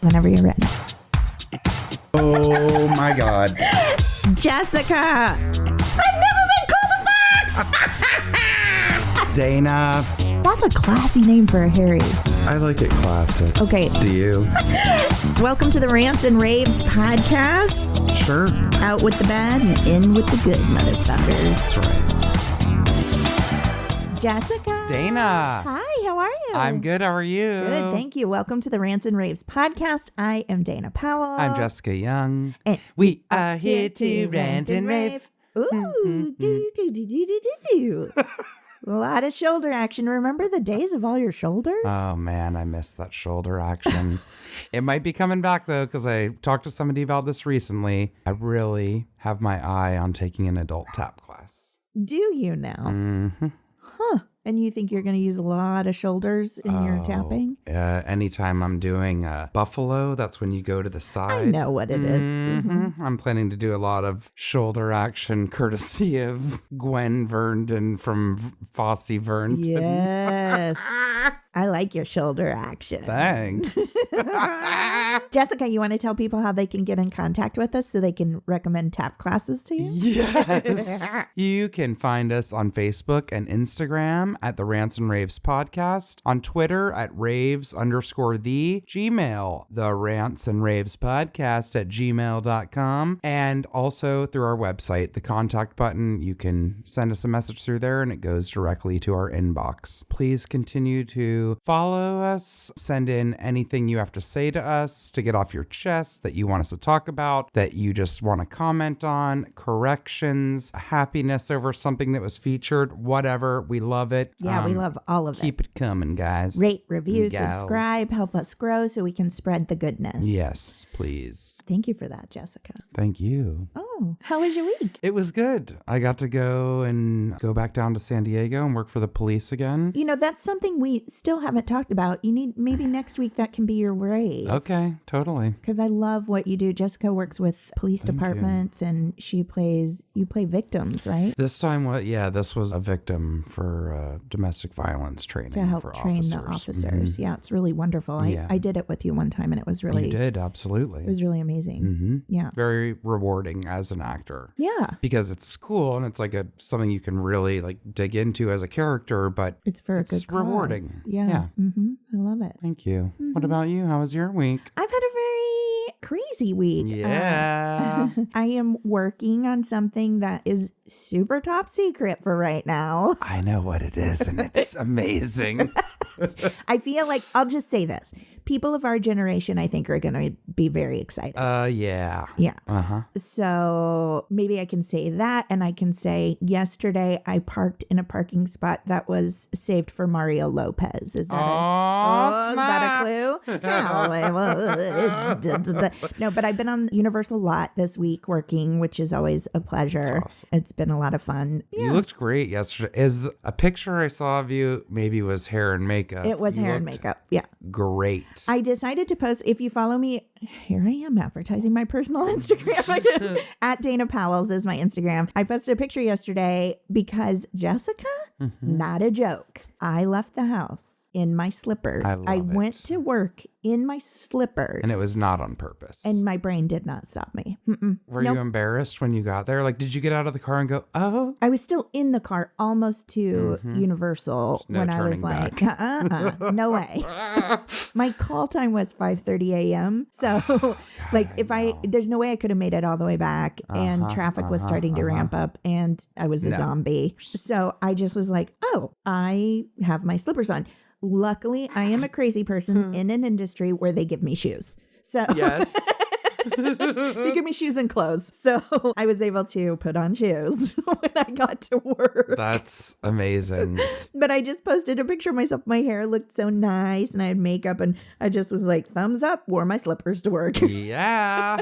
Whenever you're ready. Oh my God. Jessica! I've never been called a fox! Dana. That's a classy name for a Harry. I like it classic. Okay. Do you? Welcome to the Rants and Raves podcast. Sure. Out with the bad and in with the good, motherfuckers. That's right. Jessica. Dana. Hi, how are you? I'm good. How are you? Good, thank you. Welcome to the Rants and Raves podcast. I am Dana Powell. I'm Jessica Young. And we are here to rant and rave. Ooh, do. A lot of shoulder action. Remember the days of all your shoulders? Oh, man, I missed that shoulder action. It might be coming back, though, because I talked to somebody about this recently. I really have my eye on taking an adult tap class. Do you now? Mm-hmm. Huh. And you think you're going to use a lot of shoulders in your tapping? Anytime I'm doing buffalo, that's when you go to the side. I know what it is. Mm-hmm. I'm planning to do a lot of shoulder action courtesy of Gwen Verndon from Fosse Verndon. Yes. I like your shoulder action. Thanks. Jessica, you want to tell people how they can get in contact with us so they can recommend tap classes to you? Yes. You can find us on Facebook and Instagram at the Rants and Raves podcast, on Twitter at Raves_the, Gmail, the Rants and Raves podcast at gmail.com, and also through our website, the contact button. You can send us a message through there and it goes directly to our inbox. Please continue to follow us, send in anything you have to say to us to get off your chest that you want us to talk about, that you just want to comment on, corrections, happiness over something that was featured, whatever. We love it. Yeah, we love all of it. Keep it coming, guys. Rate, review, Gals. subscribe, help us grow so we can spread the goodness. Yes, please. Thank you for that, Jessica. Thank you. Oh, how was your week? It was good. I got to go back down to San Diego and work for the police again. You know, that's something we still haven't talked about. You need, maybe next week that can be your rave. Okay, totally. Because I love what you do. Jessica works with police departments and you play victims, right? This time, this was a victim for domestic violence training. To help for train officers. the officers. Mm-hmm. Yeah, it's really wonderful. I did it with you one time and it was really... You did, absolutely. It was really amazing. Mm-hmm. Yeah. Very rewarding as an actor. Yeah. Because it's cool and it's like something you can really like dig into as a character, but it's for a good cause. Rewarding. Yeah. Mm-hmm. I love it. Thank you. Mm-hmm. What about you? How was your week? I've had a very crazy week. Yeah. I am working on something that is super top secret for right now. I know what it is and it's amazing. I feel like, I'll just say this. People of our generation, I think, are going to be very excited. Yeah. Yeah. Uh-huh. So maybe I can say that. And I can say yesterday I parked in a parking spot that was saved for Mario Lopez. Is that is that a clue? No, but I've been on Universal lot this week working, which is always a pleasure. Awesome. It's been a lot of fun. Yeah. You looked great yesterday. A picture I saw of you maybe was hair and makeup. It was hair and makeup. Yeah. Great. I decided to post, if you follow me, here I am advertising my personal Instagram. At Dana Powell's is my Instagram. I posted a picture yesterday because Jessica, not a joke. I left the house in my slippers. I went to work in my slippers. And it was not on purpose. And my brain did not stop me. Were you embarrassed when you got there? Like, did you get out of the car and go, oh? I was still in the car almost to Universal when I was like, no way. My call time was 5:30 a.m. So there's no way I could have made it all the way back. And traffic was starting to ramp up and I was a zombie. So I just was like, I have my slippers on. Luckily, I am a crazy person in an industry where they give me shoes. So yes. They give me shoes and clothes. So I was able to put on shoes when I got to work. That's amazing. But I just posted a picture of myself. My hair looked so nice and I had makeup and I just was like, thumbs up, wore my slippers to work. Yeah.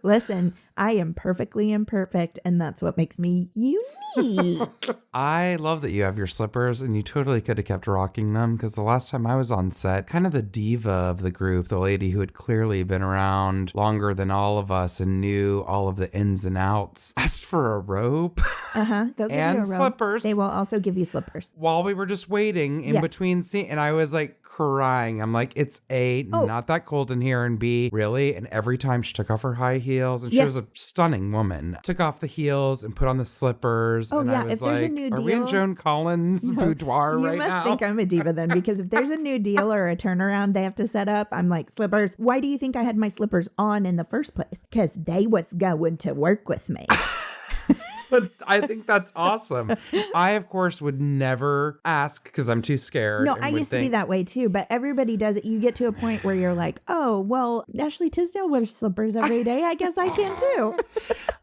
Listen, I am perfectly imperfect, and that's what makes me unique. I love that you have your slippers, and you totally could have kept rocking them, because the last time I was on set, kind of the diva of the group, the lady who had clearly been around longer than all of us and knew all of the ins and outs, asked for a robe. They'll give and you a robe. slippers. They will also give you slippers. While we were just waiting in between scenes, and I was like crying. I'm like, it's A, not that cold in here, and B, really? And every time she took off her high heels, and she was a stunning woman, took off the heels and put on the slippers. Oh, and yeah. I was If there's like, a new are we in deal- Joan Collins' boudoir right now? You must think I'm a diva then, because if there's a new deal or a turnaround they have to set up, I'm like, slippers. Why do you think I had my slippers on in the first place? Because they was going to work with me. But I think that's awesome. I, of course, would never ask because I'm too scared. No, and I would used to be that way too, but everybody does it. You get to a point where you're like, oh, well, Ashley Tisdale wears slippers every day. I guess I can too.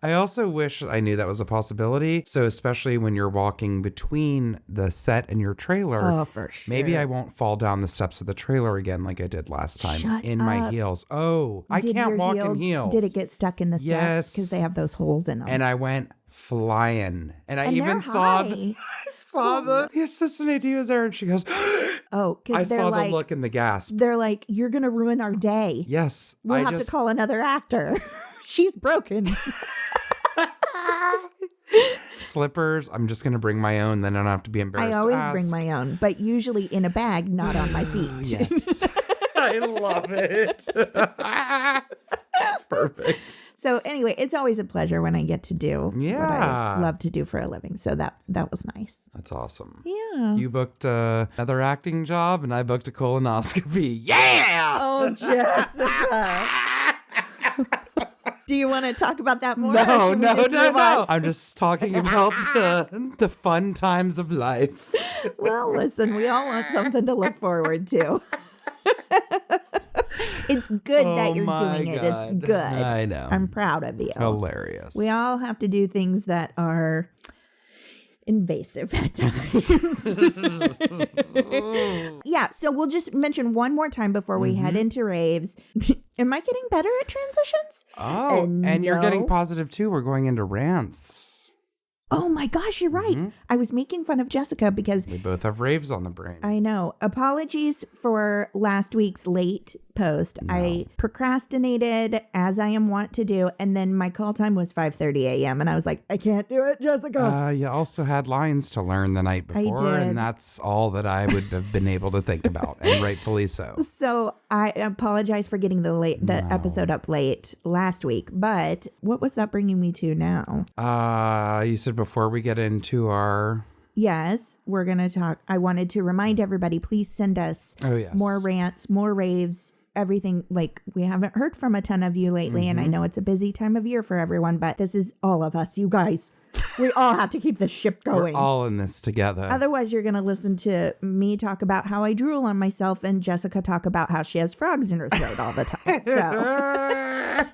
I also wish I knew that was a possibility. So especially when you're walking between the set and your trailer, Oh, for sure. maybe I won't fall down the steps of the trailer again like I did last time Shut in my up. heels. Oh, I Did can't your walk heel- in heels. Did it get stuck in the steps? Yes. Because they have those holes in them. And I went flying. And I And even they're saw high. the assistant AD was there, and she goes, Oh, I because they're saw like, the look in the gasp. they're like, you're going to ruin our day. Yes. We'll have to call another actor. She's broken. Slippers. I'm just going to bring my own. Then I don't have to be embarrassed. I always to ask. bring my own, but usually in a bag, not on my feet. Yes. I love it. That's perfect. So anyway, it's always a pleasure when I get to do what Yeah. I love to do for a living. So that was nice. That's awesome. Yeah. You booked another acting job, and I booked a colonoscopy. Yeah! Oh, Jessica. Do you want to talk about that more? or No. should we just move on? I'm just talking about the fun times of life. Well, listen, we all want something to look forward to. It's good that you're doing it. It's good. I know. I'm proud of you. Hilarious. We all have to do things that are invasive at times. Yeah, so we'll just mention one more time before we head into raves. Am I getting better at transitions? Oh, and you're no. getting positive too. We're going into rants. Oh my gosh, you're right. I was making fun of Jessica because We both have raves on the brain. I know. Apologies for last week's late post. I procrastinated as I am wont to do, and then my call time was 5:30 a.m. and I was like, I can't do it, Jessica. You also had lines to learn the night before, did. and that's all that I would have been able to think about, and rightfully so. So I apologize for getting the episode up late last week, but what was that bringing me to now? You said before we get into our... Yes, we're going to talk. I wanted to remind everybody, please send us more rants, more raves, everything. Like, we haven't heard from a ton of you lately, and I know it's a busy time of year for everyone, but this is all of us, you guys. We all have to keep this ship going. We're all in this together. Otherwise, you're going to listen to me talk about how I drool on myself and Jessica talk about how she has frogs in her throat all the time. So...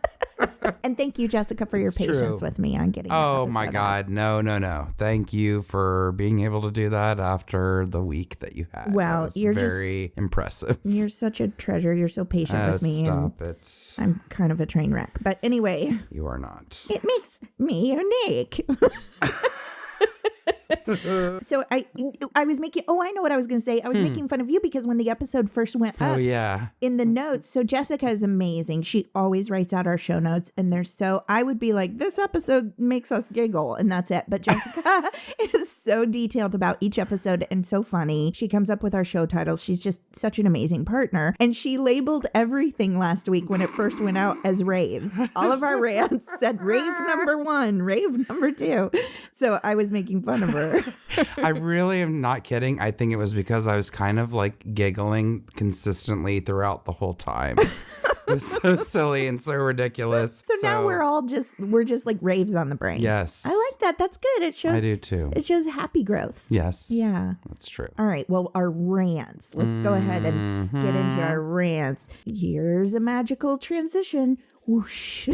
And thank you, Jessica, for your patience with me on getting. Oh my God. No. Thank you for being able to do that after the week that you had. Well, that was you're very impressive. You're such a treasure. You're so patient with me. Stop it. I'm kind of a train wreck. But anyway. You are not. It makes me unique. So I was making, I know what I was going to say. I was making fun of you because when the episode first went up in the notes, so Jessica is amazing. She always writes out our show notes and I would be like, this episode makes us giggle and that's it. But Jessica is so detailed about each episode and so funny. She comes up with our show titles. She's just such an amazing partner. And she labeled everything last week when it first went out as raves. All of our rants said rave number 1, rave number 2. So I was making fun of her. I really am not kidding. I think it was because I was kind of like giggling consistently throughout the whole time. It was so silly and so ridiculous. So now we're just like raves on the brain. Yes. I like that. That's good. It shows. I do too. It shows happy growth. Yes. Yeah. That's true. All right. Well, our rants. Let's go ahead and get into our rants. Here's a magical transition. Whoosh.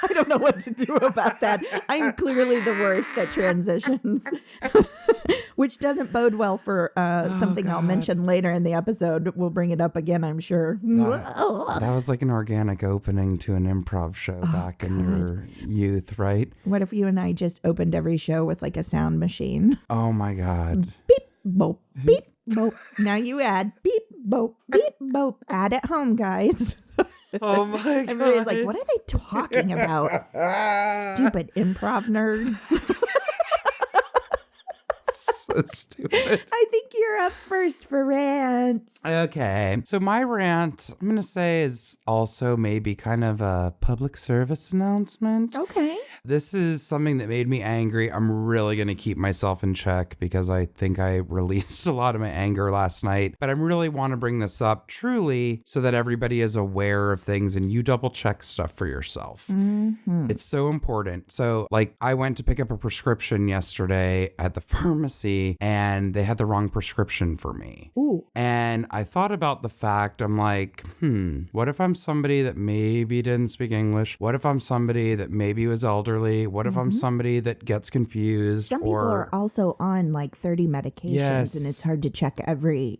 I don't know what to do about that. I'm clearly the worst at transitions, which doesn't bode well for something I'll mention later in the episode. We'll bring it up again, I'm sure. That was like an organic opening to an improv show back in your youth, right? What if you and I just opened every show with like a sound machine? Oh my God. Beep, boop, beep, boop. Now you add beep, boop, beep, boop. Add at home, guys. Oh my God. Everybody's like, what are they talking about? Stupid improv nerds. So stupid. I think you're up first for rants. Okay. So my rant, I'm going to say, is also maybe kind of a public service announcement. Okay. This is something that made me angry. I'm really going to keep myself in check because I think I released a lot of my anger last night. But I really want to bring this up truly so that everybody is aware of things and you double check stuff for yourself. Mm-hmm. It's so important. So like I went to pick up a prescription yesterday at the pharmacy and they had the wrong prescription for me. Ooh. And I thought about the fact, I'm like, what if I'm somebody that maybe didn't speak English? What if I'm somebody that maybe was elderly? What if I'm somebody that gets confused? Some people are also on like 30 medications and it's hard to check every,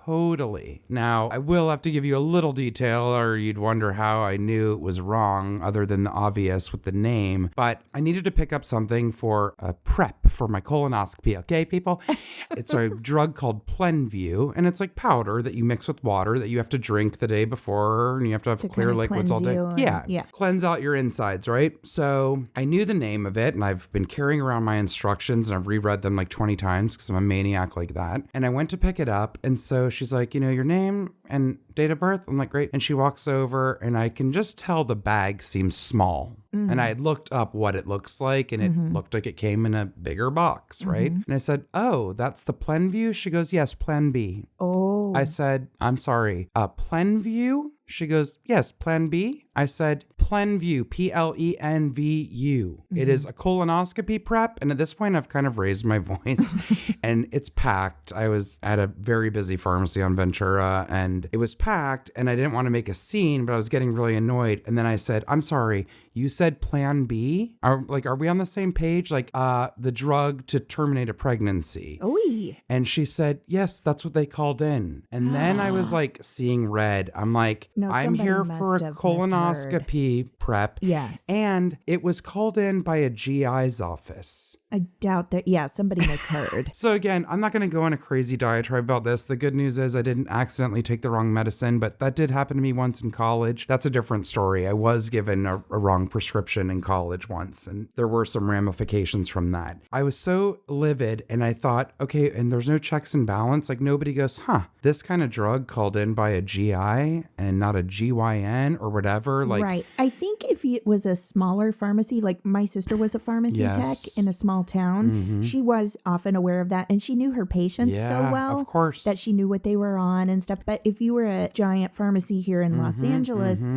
Totally. Now, I will have to give you a little detail or you'd wonder how I knew it was wrong other than the obvious with the name. But I needed to pick up something for a prep for my colonoscopy. Okay, people? It's a drug called Plenview, and it's like powder that you mix with water that you have to drink the day before, and you have to have clear liquids all day. Yeah. Cleanse out your insides, right? So I knew the name of it, and I've been carrying around my instructions, and I've reread them like 20 times because I'm a maniac like that. And I went to pick it up, and so she's like, your name and date of birth? I'm like, great. And she walks over and I can just tell the bag seems small. Mm-hmm. And I had looked up what it looks like and it looked like it came in a bigger box, right? And I said, oh, that's the Plenview? She goes, yes, Plan B. Oh. I said, I'm sorry, Plenview? She goes, yes, Plan B. I said, Plenview, Plenvu. It is a colonoscopy prep. And at this point, I've kind of raised my voice and it's packed. I was at a very busy pharmacy on Ventura and it was packed and I didn't want to make a scene, but I was getting really annoyed. And then I said, I'm sorry, you said Plan B? Are we on the same page? Like the drug to terminate a pregnancy. Oy. And she said, yes, that's what they called in. And then I was like seeing red. I'm like, no, I'm here for a colonoscopy prep. Yes. And it was called in by a GI's office. I doubt that. Yeah, somebody misheard. So again, I'm not going to go on a crazy diatribe about this. The good news is I didn't accidentally take the wrong medicine, but that did happen to me once in college. That's a different story. I was given a wrong prescription in college once, and there were some ramifications from that. I was so livid, and I thought, okay, and there's no checks and balance. Like nobody goes, this kind of drug called in by a GI and not a GYN or whatever. Like, right. I think if it was a smaller pharmacy, like my sister was a pharmacy tech in a small town, she was often aware of that and she knew her patients so well, of course, that she knew what they were on and stuff. But if you were a giant pharmacy here in Los Angeles,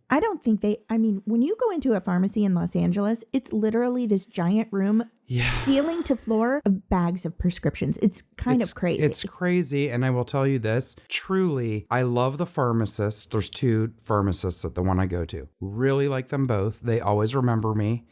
I don't think when you go into a pharmacy in Los Angeles, it's literally this giant room, ceiling to floor of bags of prescriptions. It's kind of crazy. It's crazy. And I will tell you this, truly, I love the pharmacists. There's 2 pharmacists at the one I go to. Really like them both. They always remember me,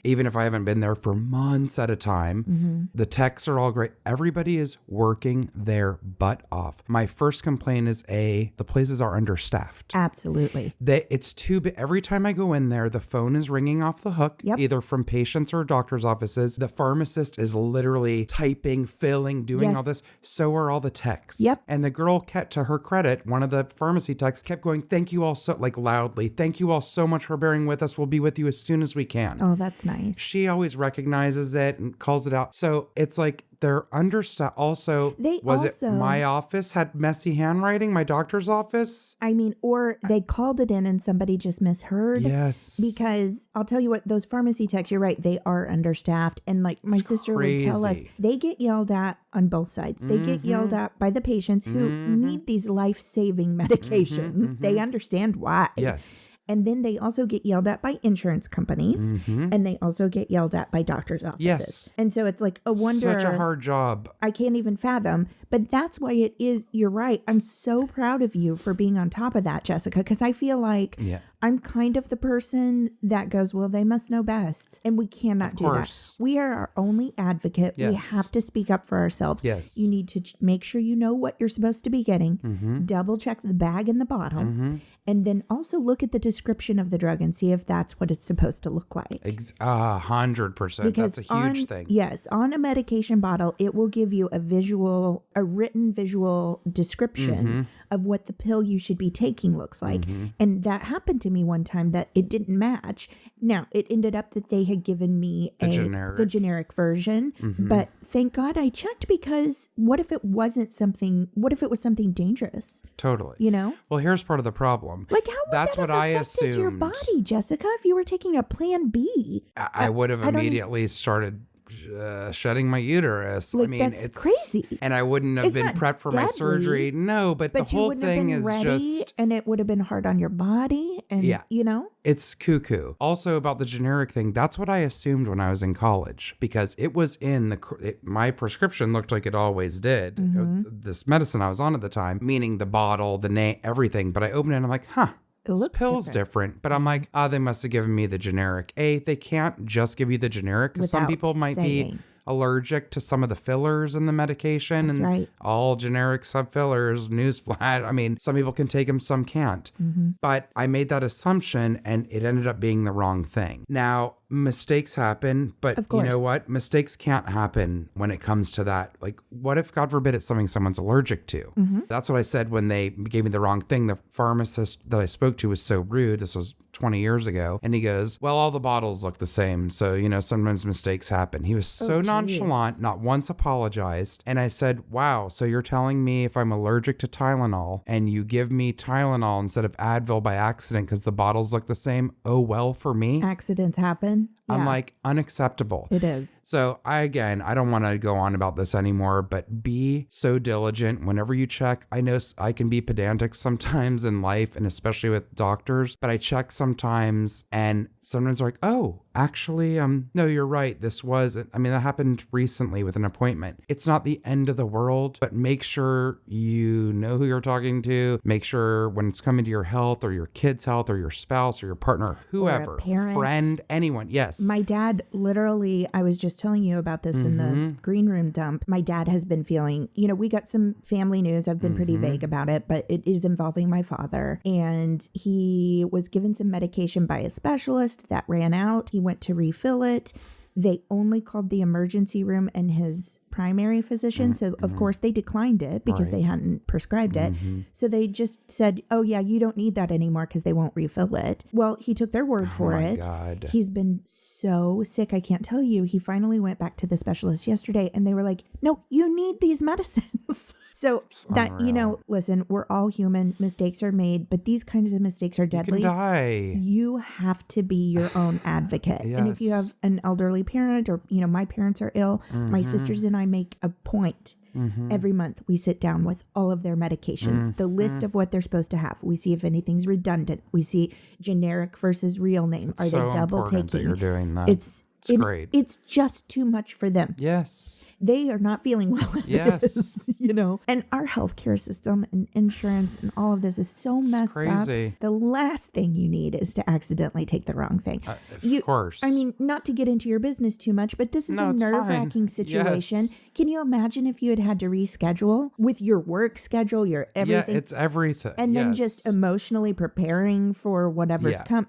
even if I haven't been there for months at a time. The techs are all great. Everybody is working their butt off. My first complaint is the places are understaffed. Absolutely. It's too big. Every time I go in there, the phone is ringing off the hook, either from patients or doctor's offices. The pharmacist is literally typing, filling, doing all this. So are all the techs. Yep. And the girl kept, to her credit, one of the pharmacy techs kept going, thank you all so, like loudly, thank you all so much for bearing with us. We'll be with you as soon as we can. Oh, that's nice. She always recognizes it and calls it out. So it's like, they're understaffed. Also, it my office had messy handwriting, my doctor's office? Or they called it in and somebody just misheard. Yes. Because I'll tell you what, those pharmacy techs, you're right, they are understaffed. And like my sister would tell us, they get yelled at on both sides. They get yelled at by the patients who need these life-saving medications. They understand why. Yes. And then they also get yelled at by insurance companies. And they also get yelled at by doctors' offices. Yes. And so it's like a wonder. Such a hard job. I can't even fathom. But that's why it is, you're right. I'm so proud of you for being on top of that, Jessica, because I feel like I'm kind of the person that goes, well, they must know best. And we cannot do that. We are our only advocate. Yes. We have to speak up for ourselves. Yes. You need to make sure you know what you're supposed to be getting. Double check the bag and the bottle. And then also look at the description of the drug and see if that's what it's supposed to look like. 100%. That's a huge thing. Yes. On a medication bottle, it will give you a visual a written visual description of what the pill you should be taking looks like. And that happened to me one time that it didn't match. Now, it ended up that they had given me the generic version, but thank God I checked, because what if it was something dangerous? Totally. You know? Well, here's part of the problem. Like, how would That's that what have I affected your assumed. body, Jessica, if you were taking a Plan B? I would have immediately started shedding my uterus. Like, I mean, that's crazy. And I wouldn't have been not prepped for my deadly, surgery. No, but the whole thing is just... And it would have been hard on your body. And, you know? It's cuckoo. Also about the generic thing, that's what I assumed when I was in college, because it was in my prescription looked like it always did. This medicine I was on at the time, meaning the bottle, the name, everything. But I opened it and I'm like, this pill's different. But I'm like, they must have given me the generic. They can't just give you the generic, because some people might be allergic to some of the fillers in the medication. That's and right. all generic sub fillers, newsflash. I mean, some people can take them, some can't. But I made that assumption and it ended up being the wrong thing. Now, mistakes happen, but you know what? Mistakes can't happen when it comes to that. Like, what if, God forbid, it's something someone's allergic to? That's what I said when they gave me the wrong thing. The pharmacist that I spoke to was so rude. This was 20 years ago. And he goes, well, all the bottles look the same. So, you know, sometimes mistakes happen. He was so nonchalant, not once apologized. And I said, wow, so you're telling me if I'm allergic to Tylenol and you give me Tylenol instead of Advil by accident because the bottles look the same, oh, well, for me? Accidents happen. I'm like, unacceptable. It is. So I don't want to go on about this anymore, but be so diligent whenever you check. I know I can be pedantic sometimes in life, and especially with doctors, but I check sometimes and sometimes they're like, oh, actually, no, you're right. That happened recently with an appointment. It's not the end of the world, but make sure you know who you're talking to. Make sure when it's coming to your health or your kid's health or your spouse or your partner, whoever, or a parent, friend, anyone. Yes. My dad, literally, I was just telling you about this in the green room dump. My dad has been feeling, we got some family news. I've been pretty vague about it, but it is involving my father. And he was given some medication by a specialist that ran out. He went to refill it. They only called the emergency room and his primary physician. So, of course, they declined it because they hadn't prescribed it. So they just said, oh, yeah, you don't need that anymore because they won't refill it. Well, he took their word for it. God. He's been so sick. I can't tell you. He finally went back to the specialist yesterday and they were like, no, you need these medicines. So that, listen, we're all human. Mistakes are made, but these kinds of mistakes are deadly. You can die. You have to be your own advocate. Yes. And if you have an elderly parent or, my parents are ill, my sisters and I make a point. Every month we sit down with all of their medications, the list of what they're supposed to have. We see if anything's redundant. We see generic versus real name. It's are so they double important taking? That you're doing that. It's great. It's just too much for them. Yes. They are not feeling well as it is, And our healthcare system and insurance and all of this is so messed crazy. up. The last thing you need is to accidentally take the wrong thing. Of course. I mean, not to get into your business too much, but this is a nerve-wracking situation. Yes. Can you imagine if you had to reschedule with your work schedule, your everything? Yeah, it's everything. And then just emotionally preparing for whatever's come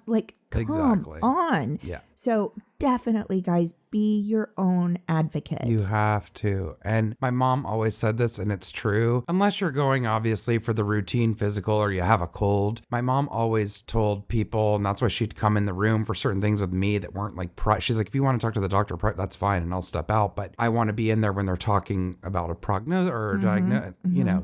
on. Yeah. So definitely, guys, be your own advocate. You have to. And my mom always said this, and it's true. Unless you're going, obviously, for the routine physical or you have a cold. My mom always told people, and that's why she'd come in the room for certain things with me that weren't like, she's like, if you want to talk to the doctor, that's fine, and I'll step out. But I want to be in there when they're talking about a prognosis or diagnosis,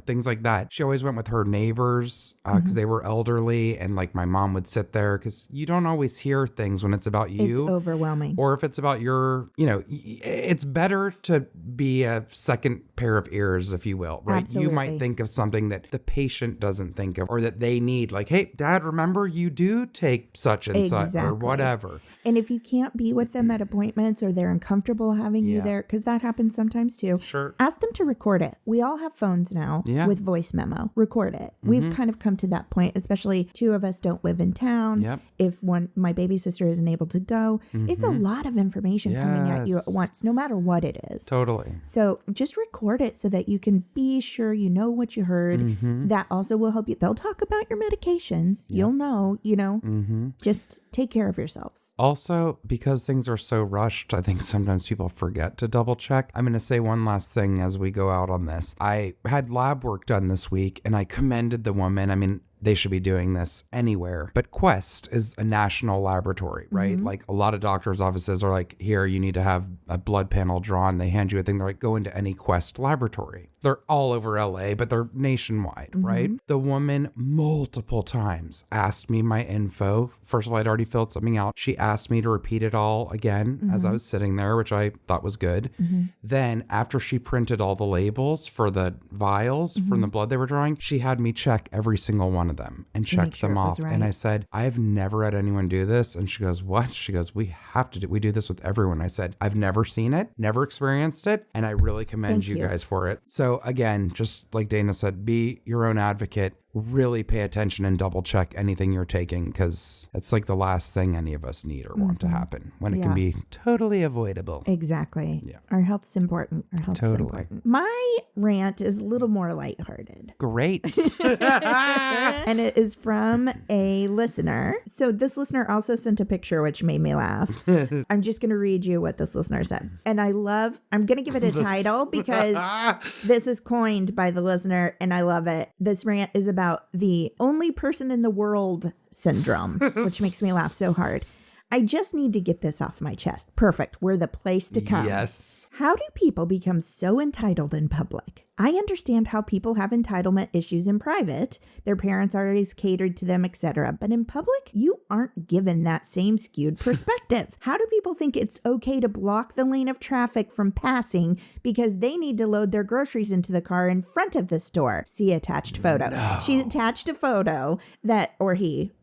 things like that. She always went with her neighbors because they were elderly, and like my mom would sit there because you don't always hear things when it's about you. It's overwhelming. Or if it's about your, it's better to be a second pair of ears, if you will, right? Absolutely. You might think of something that the patient doesn't think of or that they need. Like, hey, Dad, remember you do take such and such or whatever. And if you can't be with them at appointments or they're uncomfortable having you there, because that happens sometimes too. Sure. Ask them to record it. We all have phones now with voice memo. Record it. We've kind of come to that point, especially two of us don't live in town. Yep. If my baby sister isn't able to go, it's a lot of information coming at you at once, no matter what it is. Totally. So just record it so that you can be sure you know what you heard. That also will help you. They'll talk about your medications. You'll know, just take care of yourselves. Also, because things are so rushed, I think sometimes people forget to double check. I'm going to say one last thing as we go out on this. I had lab work done this week and I commended the woman. I mean, they should be doing this anywhere. But Quest is a national laboratory, right? Like a lot of doctors' offices are like, here, you need to have a blood panel drawn. They hand you a thing. They're like, go into any Quest laboratory. They're all over LA, but they're nationwide, right? The woman multiple times asked me my info. First of all, I'd already filled something out. She asked me to repeat it all again as I was sitting there, which I thought was good. Then after she printed all the labels for the vials from the blood they were drawing, she had me check every single one of them and check them off. Right. And I said, I've never had anyone do this. And she goes, what? She goes, we do this with everyone. I said, I've never seen it, never experienced it. And I really commend you guys for it. So again, just like Dana said, be your own advocate. Really pay attention and double check anything you're taking, because it's like the last thing any of us need or want to happen when it can be totally avoidable. Exactly. Yeah. Our health's important. Our health's important. My rant is a little more lighthearted. Great. And it is from a listener. So this listener also sent a picture, which made me laugh. I'm just going to read you what this listener said. And I'm going to give it a title because this is coined by the listener and I love it. This rant is about the only person in the world syndrome, which makes me laugh so hard. I just need to get this off my chest. Perfect. We're the place to come. Yes. How do people become so entitled in public? I understand how people have entitlement issues in private. Their parents always catered to them, etc. But in public, you aren't given that same skewed perspective. How do people think it's okay to block the lane of traffic from passing because they need to load their groceries into the car in front of the store? See attached photo. No. She attached a photo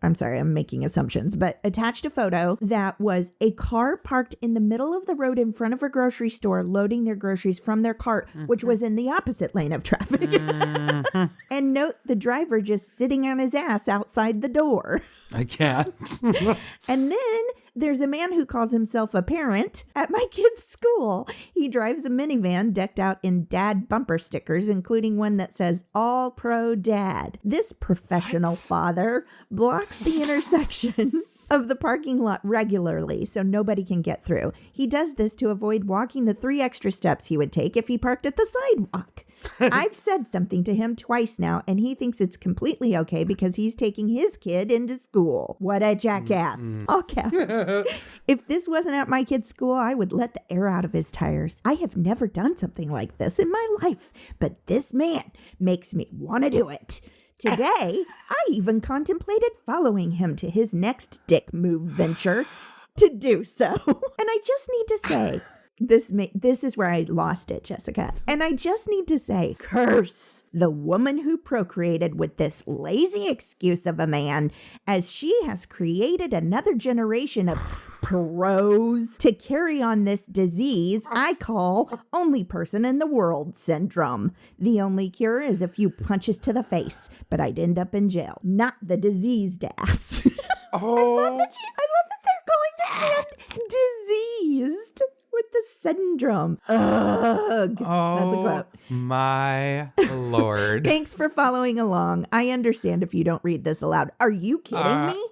I'm making assumptions, but attached a photo that was a car parked in the middle of the road in front of a grocery store loading their groceries from their cart, which was in the opposite lane of traffic. And note the driver just sitting on his ass outside the door. I can't. And then there's a man who calls himself a parent at my kid's school. He drives a minivan decked out in dad bumper stickers, including one that says all pro dad. This professional father blocks the intersection of the parking lot regularly so nobody can get through. He does this to avoid walking the 3 extra steps he would take if he parked at the sidewalk. I've said something to him twice now, and he thinks it's completely okay because he's taking his kid into school. What a jackass. All caps. If this wasn't at my kid's school, I would let the air out of his tires. I have never done something like this in my life, but this man makes me want to do it. Today, I even contemplated following him to his next dick move venture to do so. And I just need to say, this is where I lost it, Jessica. And I just need to say, curse the woman who procreated with this lazy excuse of a man, as she has created another generation of pros to carry on this disease I call only person in the world syndrome. The only cure is a few punches to the face, but I'd end up in jail, not the diseased ass. Oh. I love that they're calling this man diseased with the syndrome. Ugh. Oh, that's a quote. My Lord. Thanks for following along. I understand if you don't read this aloud. Are you kidding me?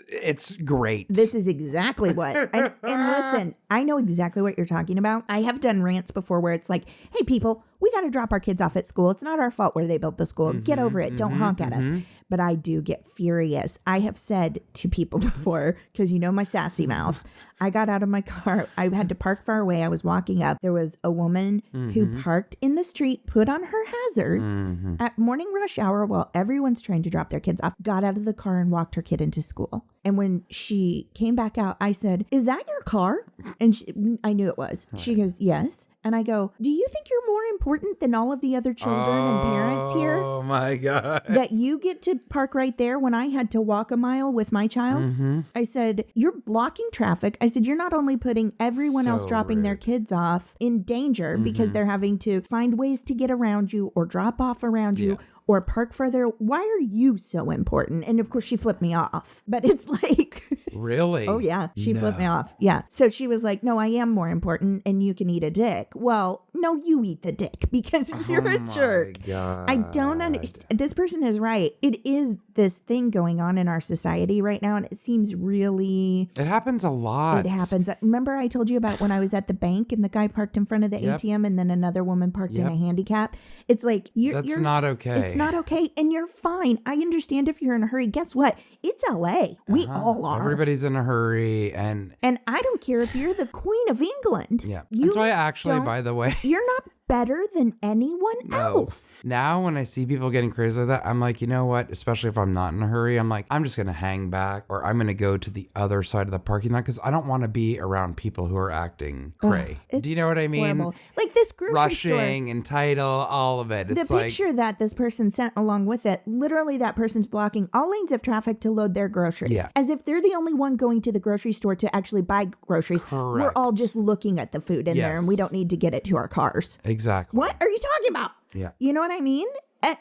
It's great. This is exactly what. And listen, I know exactly what you're talking about. I have done rants before where it's like, hey, people, we got to drop our kids off at school. It's not our fault where they built the school. Get over it. Don't honk at us. But I do get furious. I have said to people before, because you know my sassy mouth, I got out of my car. I had to park far away. I was walking up. There was a woman who parked in the street, put on her hazards at morning rush hour while everyone's trying to drop their kids off, got out of the car and walked her kid into school. And when she came back out, I said, is that your car? And I knew it was. She goes, yes. And I go, do you think you're more important than all of the other children and parents here? Oh my God. That you get to park right there when I had to walk a mile with my child? I said, you're blocking traffic. I said, you're not only putting everyone else dropping their kids off in danger because they're having to find ways to get around you or drop off around you or park further. Why are you so important? And of course she flipped me off, but it's like, really? Oh yeah. She flipped me off. Yeah. So she was like, no, I am more important and you can eat a dick. Well, no, you eat the dick because you're a jerk. God. I don't understand. This person is right. It is this thing going on in our society right now. And it seems really... It happens a lot. It happens. Remember I told you about when I was at the bank and the guy parked in front of the ATM and then another woman parked in a handicap? It's like, That's not okay. It's not okay. And you're fine. I understand if you're in a hurry. Guess what? It's LA. We all are. Everybody's in a hurry. And I don't care if you're the Queen of England. Yeah. That's why actually, by the way, you're not better than anyone else. Now when I see people getting crazy like that, I'm like, you know what? Especially if I'm not in a hurry, I'm like, I'm just going to hang back or I'm going to go to the other side of the parking lot because I don't want to be around people who are acting cray. Do you know what I mean? Horrible. Like this grocery Rushing, store. entitled, all of it. It's the picture that this person sent along with it, literally that person's blocking all lanes of traffic to load their groceries. Yeah. As if they're the only one going to the grocery store to actually buy groceries. Correct. We're all just looking at the food in there and we don't need to get it to our cars. Exactly. What are you talking about? Yeah. You know what I mean?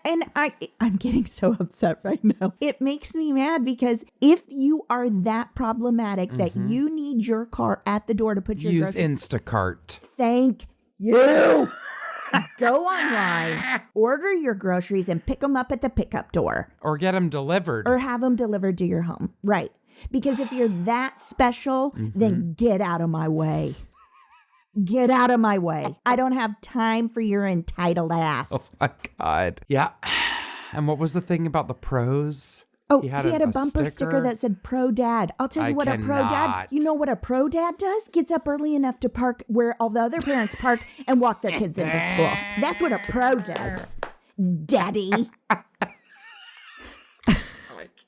And I'm getting so upset right now. It makes me mad because if you are that problematic that you need your car at the door to put your Use groceries, Instacart. thank you. Go online, order your groceries and pick them up at the pickup door. Or get them delivered. Or have them delivered to your home. Right. Because if you're that special, then get out of my way. Get out of my way. I don't have time for your entitled ass. Oh my God. Yeah. And what was the thing about the pros? Oh, he had a bumper sticker that said pro dad. I'll tell you what, a pro dad, you know what a pro dad does? Gets up early enough to park where all the other parents park and walk their kids into school. That's what a pro does. Daddy. I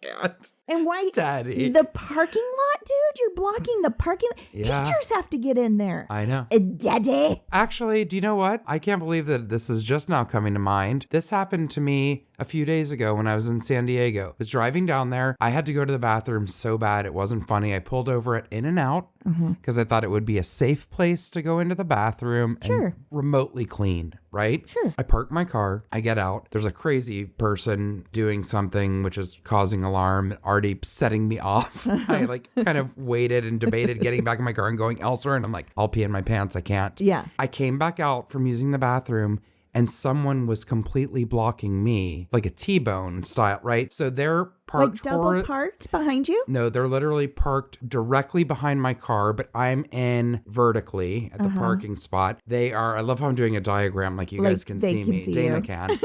can't. And why? Daddy. The parking lot, dude? You're blocking the parking lot. Yeah. Teachers have to get in there. I know. Daddy. Actually, do you know what? I can't believe that this is just now coming to mind. This happened to me a few days ago when I was in San Diego. I was driving down there. I had to go to the bathroom so bad it wasn't funny. I pulled over at In-N-Out because I thought it would be a safe place to go into the bathroom and remotely clean, right? Sure. I park my car. I get out. There's a crazy person doing something which is causing alarm, already setting me off. I kind of waited and debated getting back in my car and going elsewhere. And I'm like, I'll pee in my pants. I can't. Yeah. I came back out from using the bathroom and someone was completely blocking me, like a T-bone style, right? So they're parked. Like double parked behind you? No, they're literally parked directly behind my car, but I'm in vertically at the parking spot. They are, I love how I'm doing a diagram like you guys can see me. Dana can.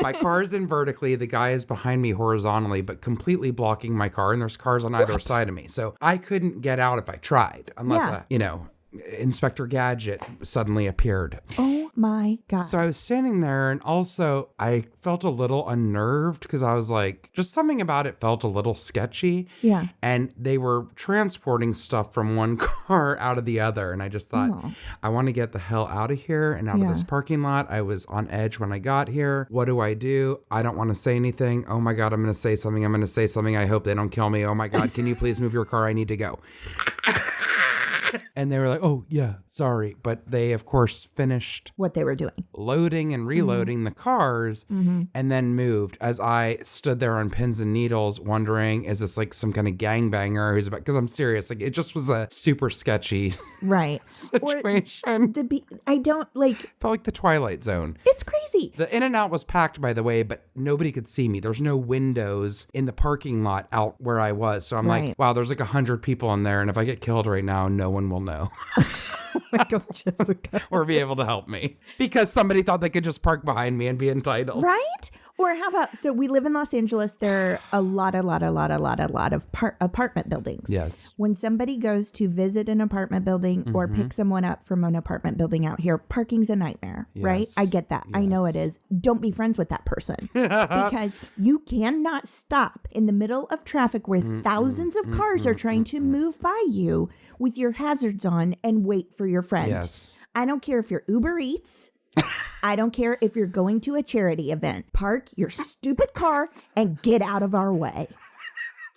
My car's in vertically. The guy is behind me horizontally, but completely blocking my car. And there's cars on either side of me. So I couldn't get out if I tried, unless, Inspector Gadget suddenly appeared. Oh my God. So I was standing there and also I felt a little unnerved because I was like, just something about it felt a little sketchy. Yeah. And they were transporting stuff from one car out of the other. And I just thought, I want to get the hell out of here and out of this parking lot. I was on edge when I got here. What do? I don't want to say anything. Oh my God, I'm going to say something. I'm going to say something. I hope they don't kill me. Oh my God, can you please move your car? I need to go. And they were like, oh, yeah, sorry. But they, of course, finished what they were doing, loading and reloading the cars and then moved as I stood there on pins and needles wondering, is this like some kind of gangbanger who's about, because I'm serious. Like it just was a super sketchy situation. I don't like. Felt like the Twilight Zone. It's crazy. The In-N-Out was packed, by the way, but nobody could see me. There's no windows in the parking lot out where I was. So I'm like, wow, there's like 100 people in there. And if I get killed right now, no one will know. Oh my God, Jessica. Or be able to help me because somebody thought they could just park behind me and be entitled. Right? Or how about, so we live in Los Angeles. There are a lot of apartment buildings. Yes. When somebody goes to visit an apartment building or pick someone up from an apartment building out here, parking's a nightmare, right? I get that. Yes. I know it is. Don't be friends with that person because you cannot stop in the middle of traffic where thousands of cars are trying to move by you with your hazards on and wait for your friend. Yes. I don't care if you're Uber Eats. I don't care if you're going to a charity event. Park your stupid car and get out of our way.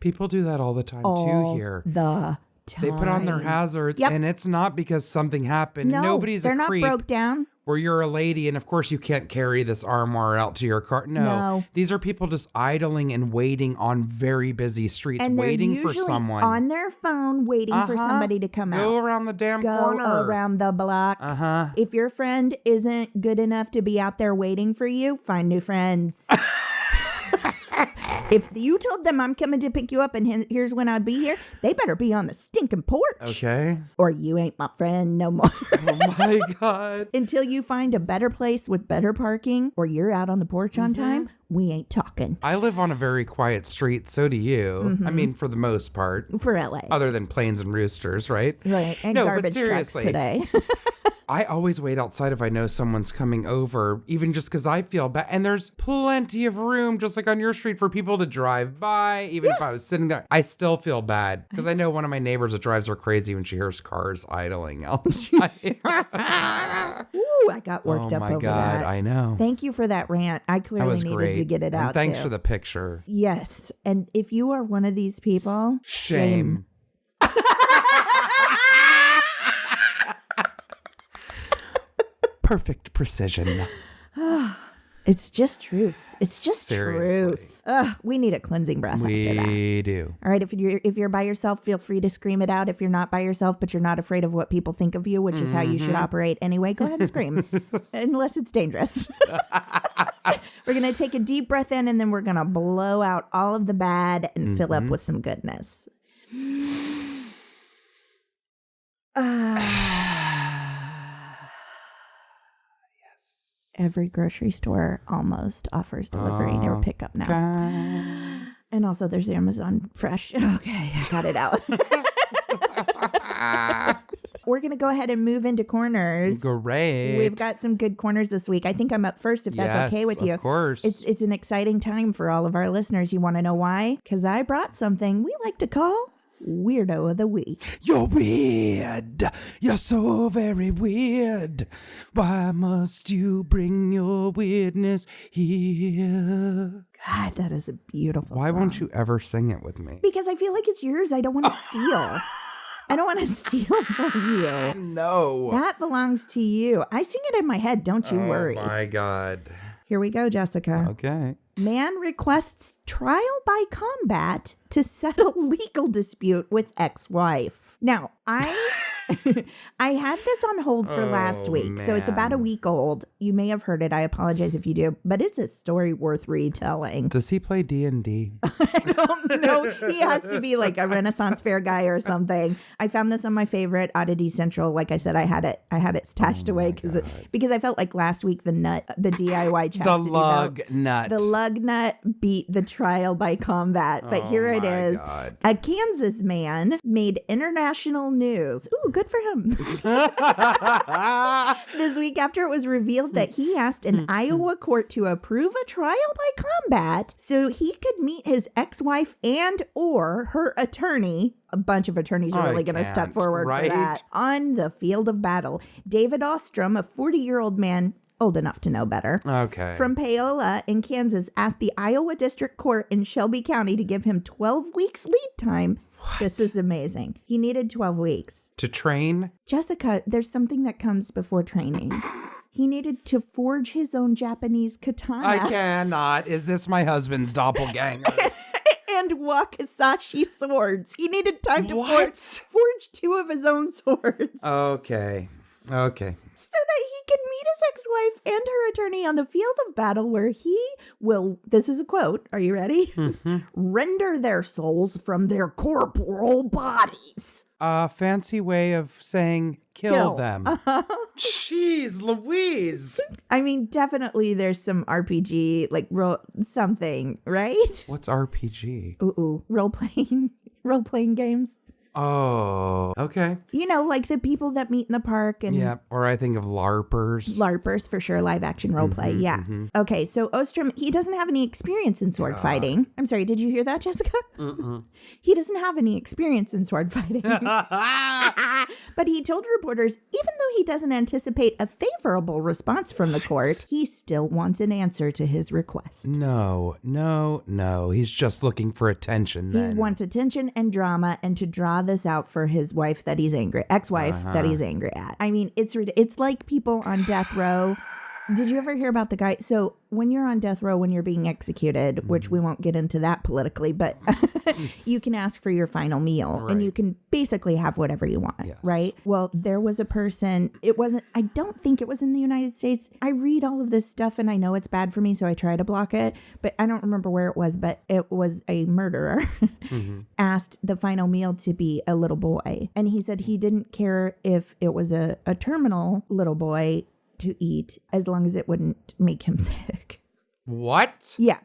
People do that all the time too here. The time. They put on their hazards and it's not because something happened. No, Nobody's they're a not creep. broke down. where you're a lady and of course you can't carry this armoire out to your car. No. These are people just idling and waiting on very busy streets, and waiting for someone. On their phone, waiting for somebody to come out. Go around the damn corner. Go around the block. If your friend isn't good enough to be out there waiting for you, find new friends. If you told them I'm coming to pick you up and here's when I'd be here, they better be on the stinking porch. Okay. Or you ain't my friend no more. Oh my God. Until you find a better place with better parking or you're out on the porch on time, we ain't talking. I live on a very quiet street. So do you. I mean, for the most part. For LA. Other than planes and roosters, right? Right. And garbage trucks today. I always wait outside if I know someone's coming over, even just because I feel bad. And there's plenty of room, just like on your street, for people to drive by. Even if I was sitting there, I still feel bad because I know one of my neighbors that drives her crazy when she hears cars idling outside. Ooh, I got worked up over that. Oh my God, I know. Thank you for that rant. I clearly needed to get it out. Thanks for the picture. Yes. And if you are one of these people, shame. Perfect precision. It's just truth. It's just Seriously. truth. We need a cleansing breath after that. We do. All right, if you're by yourself, feel free to scream it out. If you're not by yourself, but you're not afraid of what people think of you, which is how you should operate anyway, go ahead and scream. Unless it's dangerous. We're going to take a deep breath in, and then we're going to blow out all of the bad and fill up with some goodness. Every grocery store almost offers delivery or pickup now. And also there's Amazon Fresh. Okay, I got it out. We're going to go ahead and move into corners. Great. We've got some good corners this week. I think I'm up first if that's okay with you. Of course. It's an exciting time for all of our listeners. You want to know why? Because I brought something we like to call Weirdo of the Week. You're weird. You're so very weird. Why must you bring your weirdness here? God, that is a beautiful Why song. won't you ever sing it with me? Because I feel like it's yours. I don't want to steal. I don't want to steal from you. No. That belongs to you. I sing it in my head. Don't you worry. Oh my God. Here we go, Jessica. Okay. Man requests trial by combat to settle legal dispute with ex-wife. Now, I had this on hold for last week, so it's about a week old. You may have heard it. I apologize if you do, but it's a story worth retelling. Does he play D&D? I don't know. He has to be like a Renaissance fair guy or something. I found this on my favorite Oddity Central. Like I said, I had it stashed away because I felt like last week the DIY chastity the lug nut. The lug nut beat the trial by combat. But here it is. God. A Kansas man made international news. Ooh, good for him. This week after it was revealed that he asked an Iowa court to approve a trial by combat so he could meet his ex-wife and or her attorney. A bunch of attorneys are really going to step forward for that. On the field of battle, David Ostrom, a 40-year-old man, old enough to know better, from Paola in Kansas, asked the Iowa District Court in Shelby County to give him 12 weeks lead time. What? This is amazing. He needed 12 weeks. To train? Jessica, there's something that comes before training. He needed to forge his own Japanese katana. I cannot. Is this my husband's doppelganger? And wakizashi swords. He needed time to forge two of his own swords. Okay. So that he can meet his ex-wife and her attorney on the field of battle where he will, this is a quote, are you ready? Render their souls from their corporal bodies. A fancy way of saying kill them. Jeez Louise. I mean, definitely there's some RPG, like something, right? What's RPG? Ooh, role-playing games. Oh, okay. You know, like the people that meet in the park. And yeah, or I think of LARPers. LARPers, for sure, live action role play, yeah. Okay, so Ostrom, he doesn't have any experience in sword fighting. I'm sorry, did you hear that, Jessica? He doesn't have any experience in sword fighting. But he told reporters, even though he doesn't anticipate a favorable response from the court, he still wants an answer to his request. No. He's just looking for attention then. He wants attention and drama and to draw this out for his wife that he's angry, ex-wife that he's angry at. I mean, it's like people on death row. Did you ever hear about the guy? So when you're on death row, when you're being executed, which we won't get into that politically, but you can ask for your final meal and you can basically have whatever you want, right? Well, there was a person, I don't think it was in the United States. I read all of this stuff and I know it's bad for me, so I try to block it, but I don't remember where it was, but it was a murderer asked the final meal to be a little boy. And he said he didn't care if it was a terminal little boy to eat as long as it wouldn't make him sick. What? Yeah,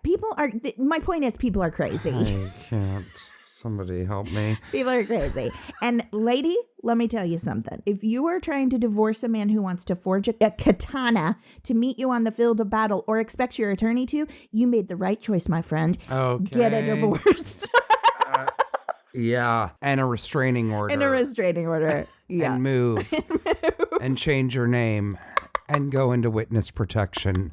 my point is people are crazy. I can't. Somebody help me. People are crazy. And lady, let me tell you something. If you are trying to divorce a man who wants to forge a katana to meet you on the field of battle or expects your attorney to, you made the right choice, my friend. Okay. Get a divorce. Yeah. And a restraining order. Yeah. And move. And change your name. And go into witness protection.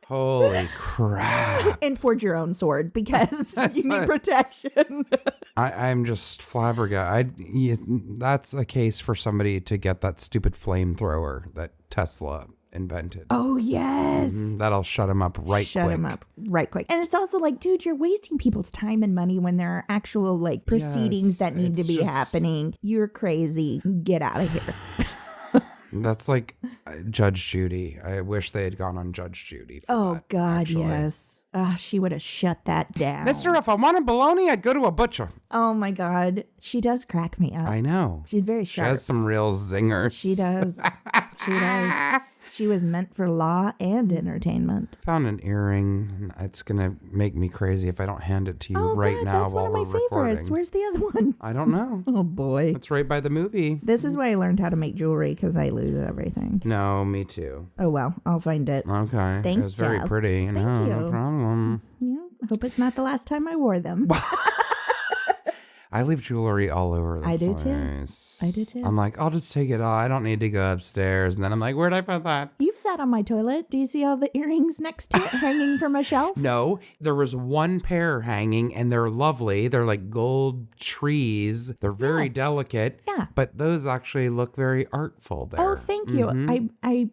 Holy crap. And forge your own sword because you need protection. I'm just flabbergasted. That's a case for somebody to get that stupid flamethrower that Tesla invented. Oh, yes. That'll shut him up right quick. And it's also like, dude, you're wasting people's time and money when there are actual like proceedings that need to be happening. You're crazy. Get out of here. That's like Judge Judy. I wish they had gone on Judge Judy. God, actually. yes. She would have shut that down. Mister, if I wanted bologna, I'd go to a butcher. Oh my God. She does crack me up. I know. She's very sharp. She has some real zingers. She does. She does. She was meant for law and entertainment. Found an earring. It's going to make me crazy if I don't hand it to you now that's while one of my favorites. Where's the other one? I don't know. Oh, boy. It's right by the movie. This is why I learned how to make jewelry, because I lose everything. No, me too. Oh, well, I'll find it. Okay. Thanks, it was very Jeff. pretty. Thank you. No problem. Yeah, I hope it's not the last time I wore them. I leave jewelry all over the place. I do too. I'm like, I'll just take it all. I don't need to go upstairs. And then I'm like, where'd I put that? You've sat on my toilet. Do you see all the earrings next to it hanging from a shelf? No, there was one pair hanging and they're lovely. They're like gold trees. They're very delicate. Yeah. But those actually look very artful there. Oh, thank you. I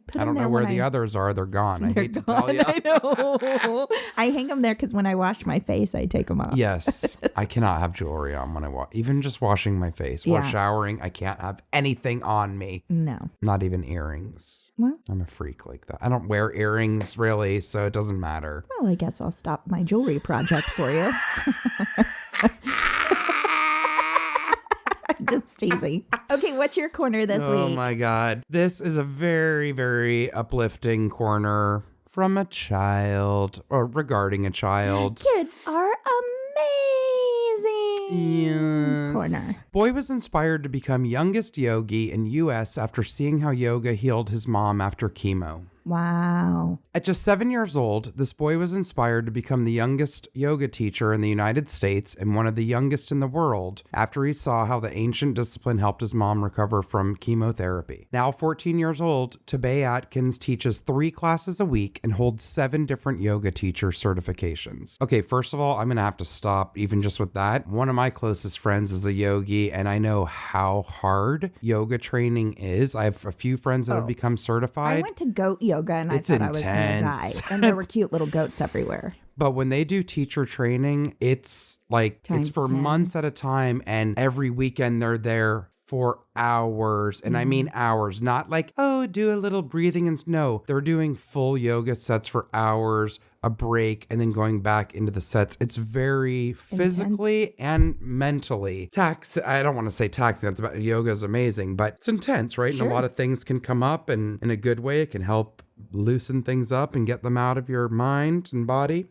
put them I don't there know where the others are. They're gone. I hate to tell you. I know. I hang them there because when I wash my face, I take them off. Yes. I cannot have jewelry on when I even just washing my face or showering. I can't have anything on me. No. Not even earrings. Well, I'm a freak like that. I don't wear earrings really, so it doesn't matter. Well, I guess I'll stop my jewelry project for you. Just teasing. Okay, what's your corner this week? Oh my God. This is a very, very uplifting corner from a child or regarding a child. Kids are amazing. Yes. Corner. Boy was inspired to become youngest yogi in U.S. after seeing how yoga healed his mom after chemo. Wow. At just 7 years old, this boy was inspired to become the youngest yoga teacher in the United States and one of the youngest in the world after he saw how the ancient discipline helped his mom recover from chemotherapy. Now 14 years old, Tabay Atkins teaches 3 classes a week and holds 7 different yoga teacher certifications. Okay, first of all, I'm going to have to stop even just with that. One of my closest friends is a yogi, and I know how hard yoga training is. I have a few friends that have become certified. I went to goat yoga and I thought I was going to die. And there were cute little goats everywhere. But when they do teacher training, it's like, it's for 10. months at a time. And every weekend they're there for hours. And I mean hours, not like, oh, do a little breathing. And no, they're doing full yoga sets for hours, a break, and then going back into the sets. It's very physically and mentally I don't want to say taxing. That's about yoga is amazing, but it's intense, right? Sure. And a lot of things can come up, and in a good way, it can help loosen things up and get them out of your mind and body.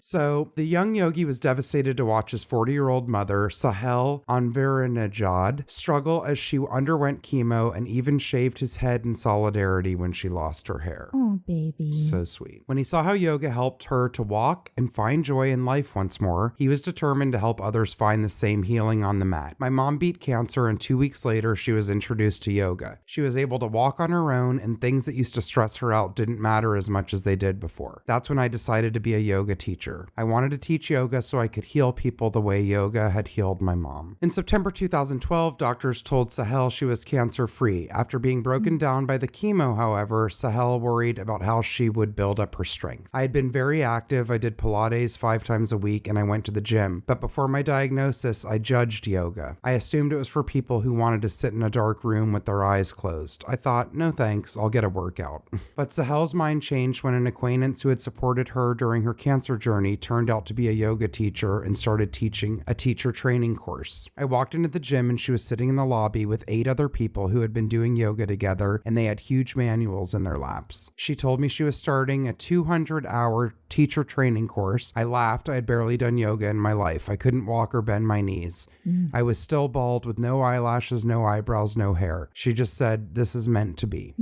So the young yogi was devastated to watch his 40-year-old mother, Sahel Anvaranejad, struggle as she underwent chemo and even shaved his head in solidarity when she lost her hair. Oh, baby. So sweet. When he saw how yoga helped her to walk and find joy in life once more, he was determined to help others find the same healing on the mat. My mom beat cancer, and 2 weeks later, she was introduced to yoga. She was able to walk on her own, and things that used to stress her out out didn't matter as much as they did before. That's when I decided to be a yoga teacher. I wanted to teach yoga so I could heal people the way yoga had healed my mom. In September 2012, doctors told Sahel she was cancer-free. After being broken down by the chemo, however, Sahel worried about how she would build up her strength. I had been very active. I did Pilates 5 times a week and I went to the gym. But before my diagnosis, I judged yoga. I assumed it was for people who wanted to sit in a dark room with their eyes closed. I thought, no thanks, I'll get a workout. But Sahel's mind changed when an acquaintance who had supported her during her cancer journey turned out to be a yoga teacher and started teaching a teacher training course. I walked into the gym and she was sitting in the lobby with 8 other people who had been doing yoga together, and they had huge manuals in their laps. She told me she was starting a 200-hour teacher training course. I laughed. I had barely done yoga in my life. I couldn't walk or bend my knees. I was still bald with no eyelashes, no eyebrows, no hair. She just said, this is meant to be.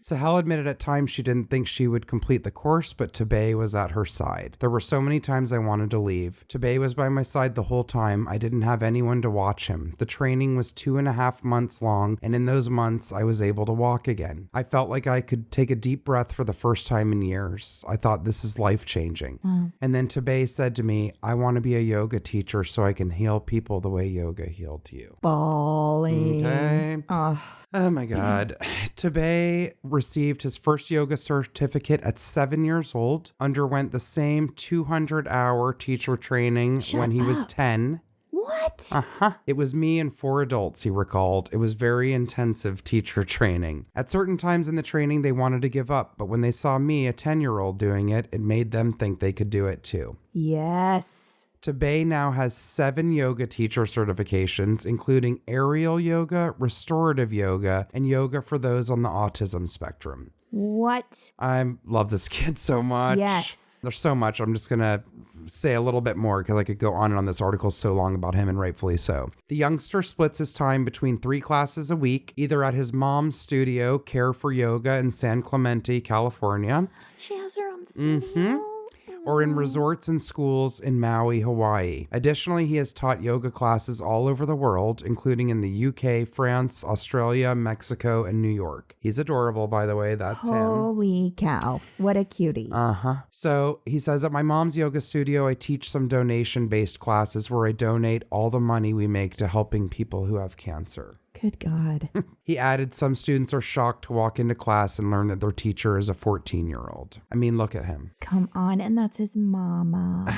Sahel admitted at times she didn't think she would complete the course, but Tabay was at her side. There were so many times I wanted to leave. Tabay was by my side the whole time. I didn't have anyone to watch him. The training was 2.5 months long, and in those months, I was able to walk again. I felt like I could take a deep breath for the first time in years. I thought, this is life-changing. And then Tabay said to me, I want to be a yoga teacher so I can heal people the way yoga healed you. Bawling. Okay. Oh my God. Tabay received his first yoga certificate at 7 years old, underwent the same 200-hour teacher training when he was 10. What? It was me and 4 adults, he recalled. It was very intensive teacher training. At certain times in the training, they wanted to give up, but when they saw me, a 10-year-old, doing it, it made them think they could do it too. Yes. Tabay now has 7 yoga teacher certifications, including aerial yoga, restorative yoga, and yoga for those on the autism spectrum. What? I love this kid so much. Yes. There's so much. I'm just going to say a little bit more because I could go on and on. This article so long about him, and rightfully so. The youngster splits his time between 3 classes a week, either at his mom's studio, Care for Yoga in San Clemente, California. She has her own studio. Or in resorts and schools in Maui, Hawaii. Additionally, he has taught yoga classes all over the world, including in the UK, France, Australia, Mexico, and New York. He's adorable, by the way. That's him. Holy cow. What a cutie. So he says, at my mom's yoga studio, I teach some donation-based classes where I donate all the money we make to helping people who have cancer. Good God. He added, some students are shocked to walk into class and learn that their teacher is a 14-year-old. I mean, look at him. Come on. And that's his mama.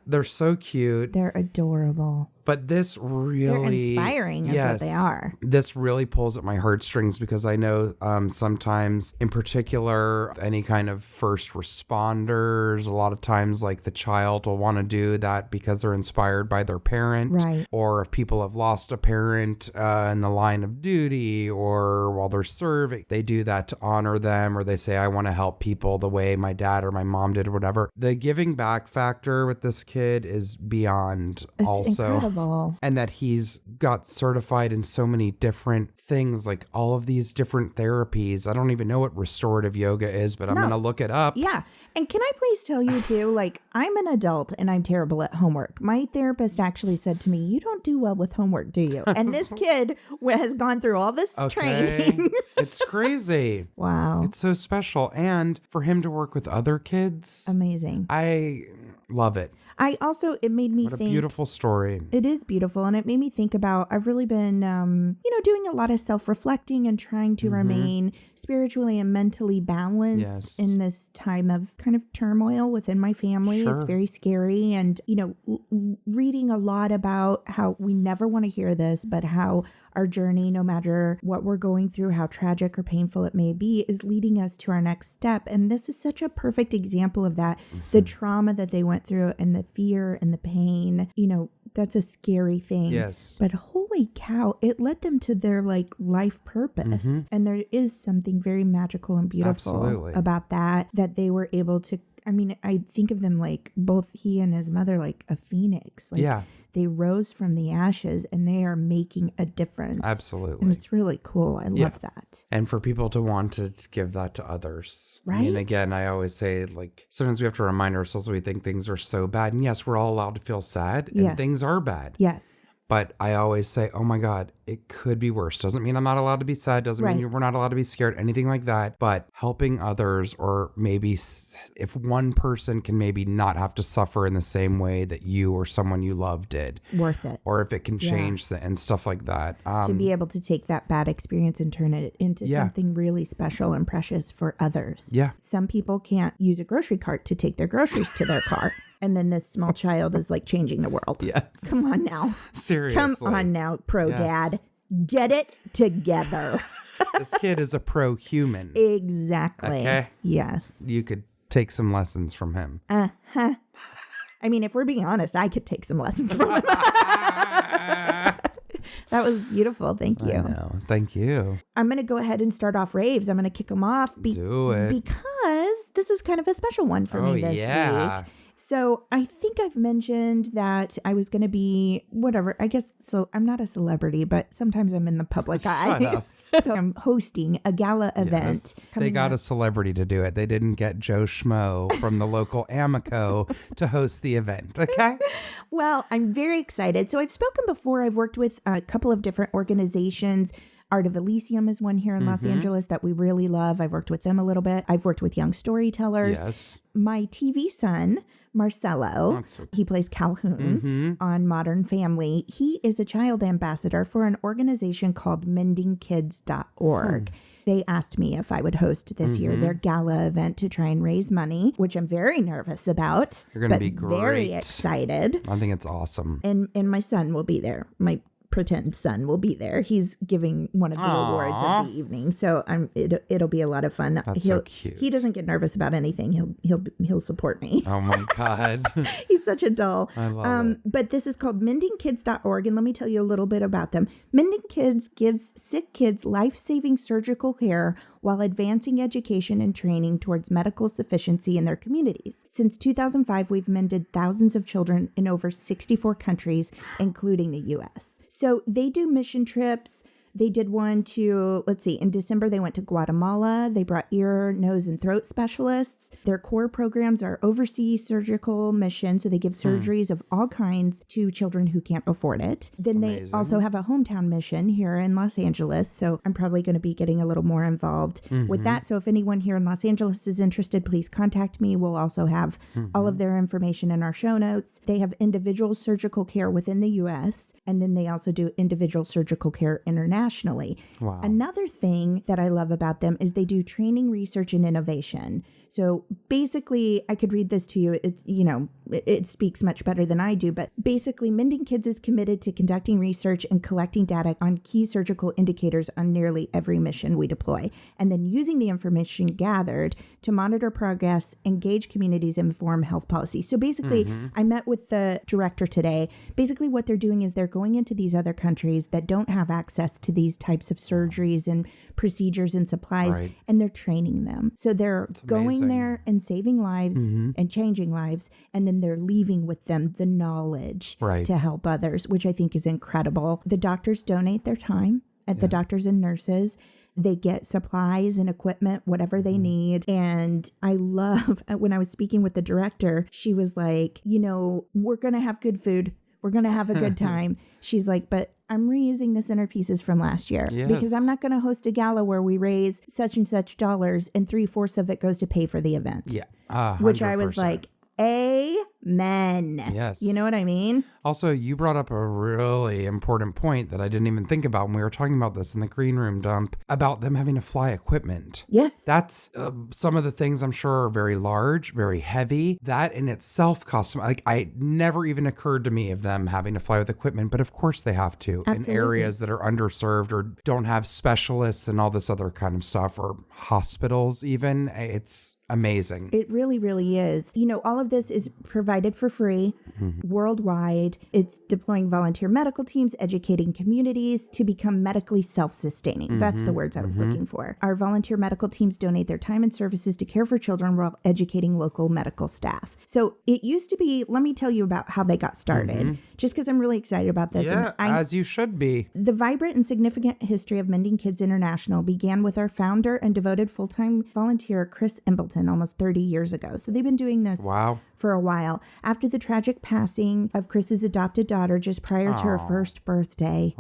They're so cute. They're adorable. But this really... They're inspiring is what they are. This really pulls at my heartstrings because I know sometimes, in particular, any kind of first responders, a lot of times like the child will want to do that because they're inspired by their parent. Right. Or if people have lost a parent in the line of duty or while they're serving, they do that to honor them, or they say, I want to help people the way my dad or my mom did or whatever. The giving back factor with this kid is beyond It's incredible. And that he's got certified in so many different things, like all of these different therapies. I don't even know what restorative yoga is, but I'm going to look it up. Yeah. And can I please tell you too, like, I'm an adult and I'm terrible at homework. My therapist actually said to me, you don't do well with homework, do you? And this kid has gone through all this training. It's crazy. Wow. It's so special. And for him to work with other kids. Amazing. I love it. It made me think. What a beautiful story. It is beautiful. And it made me think about, I've really been, doing a lot of self-reflecting and trying to remain spiritually and mentally balanced in this time of kind of turmoil within my family. Sure. It's very scary. And, reading a lot about how we never want to hear this, but how our journey, no matter what we're going through, how tragic or painful it may be, is leading us to our next step. And this is such a perfect example of that. The trauma that they went through and the fear and the pain, that's a scary thing. Yes. But holy cow, it led them to their life purpose. And there is something very magical and beautiful about that they were able to. I mean, I think of them like both he and his mother, like a phoenix. They rose from the ashes and they are making a difference. Absolutely. And it's really cool. I love that. And for people to want to give that to others. Right. I mean, again, I always say, sometimes we have to remind ourselves we think things are so bad. And yes, we're all allowed to feel sad and things are bad. Yes. But I always say, oh my God, it could be worse. Doesn't mean I'm not allowed to be sad. Doesn't mean we're not allowed to be scared, anything like that. But helping others, or maybe if one person can maybe not have to suffer in the same way that you or someone you love did. Worth it. Or if it can change and stuff like that. To be able to take that bad experience and turn it into something really special and precious for others. Yeah. Some people can't use a grocery cart to take their groceries to their car. And then this small child is like changing the world. Yes. Come on now. Seriously. Come on now, pro dad. Get it together. This kid is a pro human. Exactly. Okay. Yes. You could take some lessons from him. Uh-huh. I mean, if we're being honest, I could take some lessons from him. That was beautiful. Thank you. I know. Thank you. I'm going to go ahead and start off raves. I'm going to kick them off. Do it. Because this is kind of a special one for me this week. So I think I've mentioned that I was going to be whatever. I guess so. I'm not a celebrity, but sometimes I'm in the public eye. So I'm hosting a gala event. Yes. They got a celebrity to do it. They didn't get Joe Schmo from the local Amico to host the event. Okay. Well, I'm very excited. So I've spoken before. I've worked with a couple of different organizations. Art of Elysium is one here in Los Angeles that we really love. I've worked with them a little bit. I've worked with young storytellers. Yes. My TV son, Marcelo, he plays Calhoun on Modern Family. He is a child ambassador for an organization called mendingkids.org. They asked me if I would host this year their gala event to try and raise money, which I'm very nervous about. You're going to be great. Very excited. I think it's awesome. And my son will be there. My pretend son will be there. He's giving one of the awards of the evening, so it'll be a lot of fun. That's so cute. He doesn't get nervous about anything. He'll support me. Oh my God. He's such a doll. I love it. But this is called mendingkids.org, and let me tell you a little bit about them. Mending Kids gives sick kids life-saving surgical care while advancing education and training towards medical sufficiency in their communities. Since 2005, we've mended thousands of children in over 64 countries, including the U.S. So they do mission trips. They did one to, in December, they went to Guatemala. They brought ear, nose, and throat specialists. Their core programs are overseas surgical missions. So they give surgeries of all kinds to children who can't afford it. Then they also have a hometown mission here in Los Angeles. So I'm probably going to be getting a little more involved with that. So if anyone here in Los Angeles is interested, please contact me. We'll also have all of their information in our show notes. They have individual surgical care within the U.S. And then they also do individual surgical care internationally. Wow. Another thing that I love about them is they do training, research, and innovation. So basically, I could read this to you. It's, it speaks much better than I do. But basically, Mending Kids is committed to conducting research and collecting data on key surgical indicators on nearly every mission we deploy, and then using the information gathered to monitor progress, engage communities, and inform health policy. So basically, I met with the director today. Basically, what they're doing is they're going into these other countries that don't have access to these types of surgeries and procedures and supplies, and they're training them. So they're going there and saving lives and changing lives, and then they're leaving with them the knowledge to help others, which I think is incredible. The doctors donate their time, the doctors and nurses. They get supplies and equipment, whatever they need. And I love, when I was speaking with the director, she was like, we're going to have good food. We're going to have a good time. She's like, but I'm reusing the centerpieces from last year because I'm not going to host a gala where we raise such and such dollars and 3/4 of it goes to pay for the event. Yeah. 100%. Which I was like, amen. Yes. You know what I mean? Also, you brought up a really important point that I didn't even think about when we were talking about this in the green room dump about them having to fly equipment. Yes. That's some of the things I'm sure are very large, very heavy. That in itself costs, I never even occurred to me of them having to fly with equipment, but of course they have to. Absolutely. In areas that are underserved or don't have specialists and all this other kind of stuff, or hospitals even. It's amazing. It really, really is. All of this is provided for free worldwide. It's deploying volunteer medical teams, educating communities to become medically self-sustaining. That's the words I was looking for. Our volunteer medical teams donate their time and services to care for children while educating local medical staff. So it used to be, let me tell you about how they got started, just because I'm really excited about this. Yeah, as you should be. The vibrant and significant history of Mending Kids International began with our founder and devoted full-time volunteer, Chris Embleton, almost 30 years ago. So they've been doing this for a while after the tragic passing of Chris's adopted daughter just prior to her first birthday,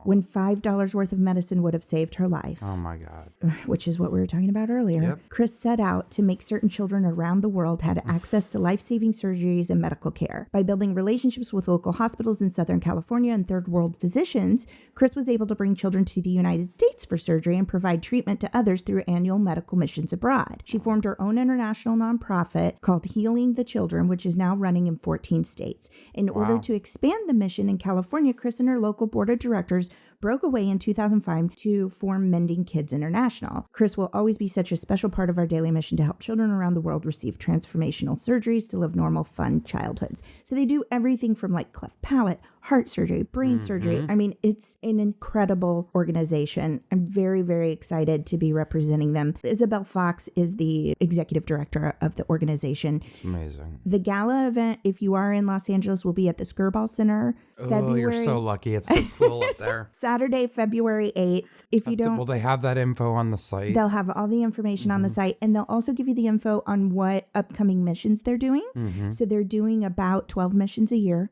when $5 worth of medicine would have saved her life. Oh my God. Which is what we were talking about earlier. Yep. Chris set out to make certain children around the world had access to life-saving surgeries and medical care. By building relationships with local hospitals in Southern California and third world physicians, Chris was able to bring children to the United States for surgery and provide treatment to others through annual medical missions abroad. She formed her own international nonprofit called Healing the Children, which is now running in 14 states. In order to expand the mission in California, Chris and her local board of directors broke away in 2005 to form Mending Kids International. Chris will always be such a special part of our daily mission to help children around the world receive transformational surgeries to live normal, fun childhoods. So they do everything from like cleft palate, heart surgery, brain surgery. I mean, it's an incredible organization. I'm very, very excited to be representing them. Isabel Fox is the executive director of the organization. It's amazing. The gala event, if you are in Los Angeles, will be at the Skirball Center. Oh, you're so lucky. It's so cool up there. Saturday, February 8th. If you don't... Will they have that info on the site? They'll have all the information on the site, and they'll also give you the info on what upcoming missions they're doing. So they're doing about 12 missions a year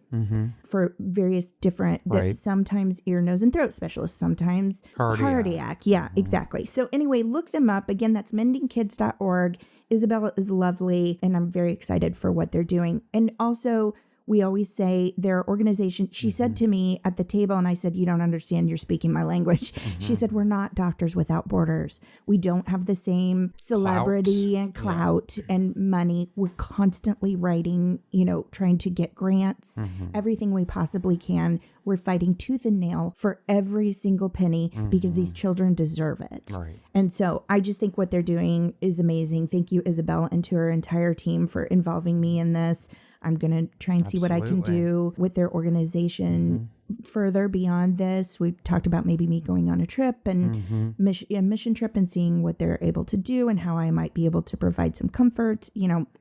for various different, sometimes ear, nose, and throat specialists, sometimes cardiac. Yeah, exactly. So anyway, look them up. Again, that's mendingkids.org. Isabella is lovely, and I'm very excited for what they're doing. And also, we always say their organization, she said to me at the table, and I said, you don't understand, you're speaking my language. She said, we're not Doctors Without Borders. We don't have the same celebrity and clout and money. We're constantly writing, trying to get grants, everything we possibly can. We're fighting tooth and nail for every single penny because these children deserve it. Right. And so I just think what they're doing is amazing. Thank you, Isabel, and to her entire team for involving me in this. I'm going to try and see what I can do with their organization further beyond this. We talked about maybe me going on a trip and a mission trip and seeing what they're able to do and how I might be able to provide some comfort.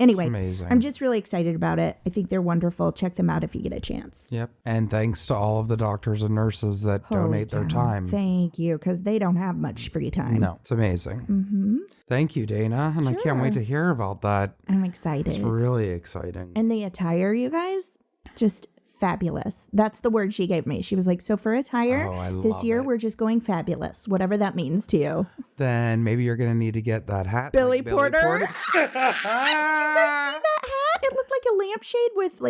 Anyway, I'm just really excited about it. I think they're wonderful. Check them out if you get a chance. Yep. And thanks to all of the doctors and nurses that donate their time. Thank you, because they don't have much free time. No, it's amazing. Thank you, Dana. And I can't wait to hear about that. I'm excited. It's really exciting. And the attire, you guys, just fabulous. That's the word she gave me. She was like, so for attire, this year we're just going fabulous, whatever that means to you. Then maybe you're going to need to get that hat. Billy Porter. Did you guys see that hat? It looked like a lampshade with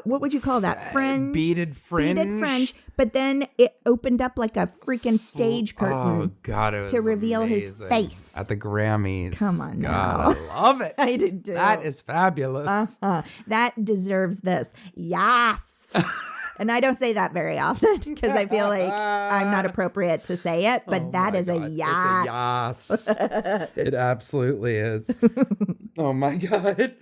what would you call that? Fringe. Beaded fringe. Beaded fringe. But then it opened up like a freaking stage curtain. Oh, God, it was to reveal amazing. his face. At the Grammys. Come on God, now. I love it. I did too. That is fabulous. That deserves this. Yes. And I don't say that very often because I feel like I'm not appropriate to say it, but that is a yes. It's a yes. It absolutely is. Oh my God.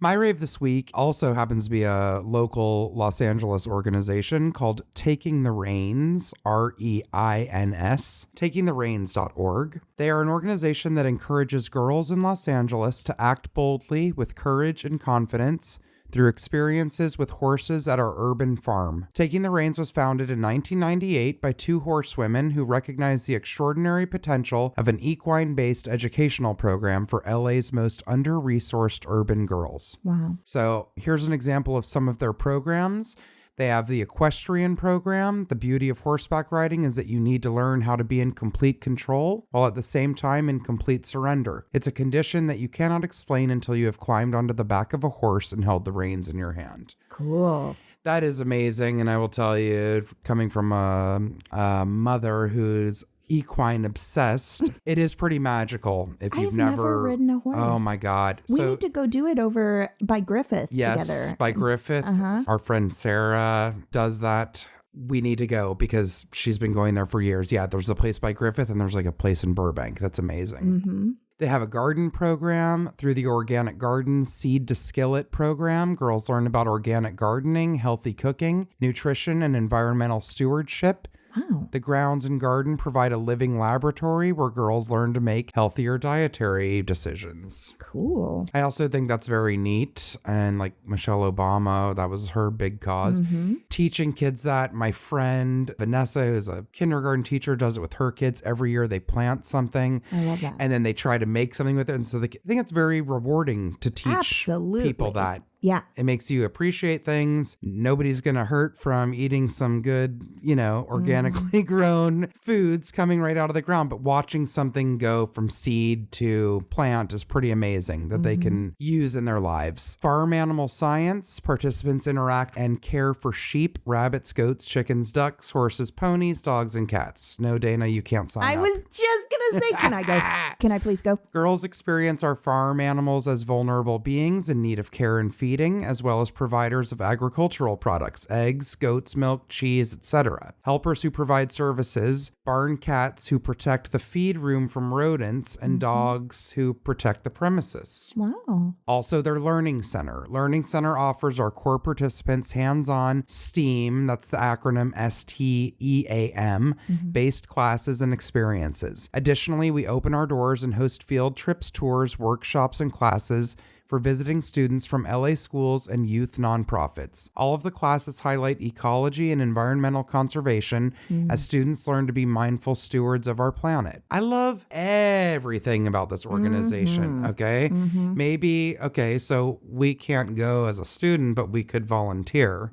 My rave this week also happens to be a local Los Angeles organization called Taking the Reins, REINS, takingthereins.org. They are an organization that encourages girls in Los Angeles to act boldly with courage and confidence through experiences with horses at our urban farm. Taking the Reins was founded in 1998 by two horsewomen who recognized the extraordinary potential of an equine-based educational program for LA's most under-resourced urban girls. Wow. So here's an example of some of their programs. They have the equestrian program. The beauty of horseback riding is that you need to learn how to be in complete control while at the same time in complete surrender. It's a condition that you cannot explain until you have climbed onto the back of a horse and held the reins in your hand. Cool. That is amazing. And I will tell you, coming from a mother who's equine obsessed, it is pretty magical. If you've never ridden a horse. Oh my God. We need to go do it over by Griffith together. Yes, by Griffith. Our friend Sarah does that. We need to go because she's been going there for years. Yeah, there's a place by Griffith and there's like a place in Burbank. That's amazing. They have a garden program through the Organic Garden Seed to Skillet program. Girls learn about organic gardening, healthy cooking, nutrition, and environmental stewardship. Wow. The grounds and garden provide a living laboratory where girls learn to make healthier dietary decisions. Cool. I also think that's very neat. And like Michelle Obama, that was her big cause. Teaching kids that. My friend Vanessa, who's a kindergarten teacher, does it with her kids. Every year they plant something. I love that. And then they try to make something with it. And so I think it's very rewarding to teach people that. Yeah. It makes you appreciate things. Nobody's going to hurt from eating some good, organically grown foods coming right out of the ground. But watching something go from seed to plant is pretty amazing that they can use in their lives. Farm animal science, participants interact and care for sheep, rabbits, goats, chickens, ducks, horses, ponies, dogs, and cats. No, Dana, you can't sign up. I was just going to say, can I go? Can I please go? Girls experience our farm animals as vulnerable beings in need of care and feeding, as well as providers of agricultural products, eggs, goat's milk, cheese, etc. Helpers who provide services, barn cats who protect the feed room from rodents, and dogs who protect the premises. Wow. Also, their Learning Center. Learning Center offers our core participants hands-on STEAM, that's the acronym STEAM, based classes and experiences. Additionally, we open our doors and host field trips, tours, workshops, and classes for visiting students from LA schools and youth nonprofits. All of the classes highlight ecology and environmental conservation as students learn to be mindful stewards of our planet. I love everything about this organization, okay? Maybe, so we can't go as a student, but we could volunteer.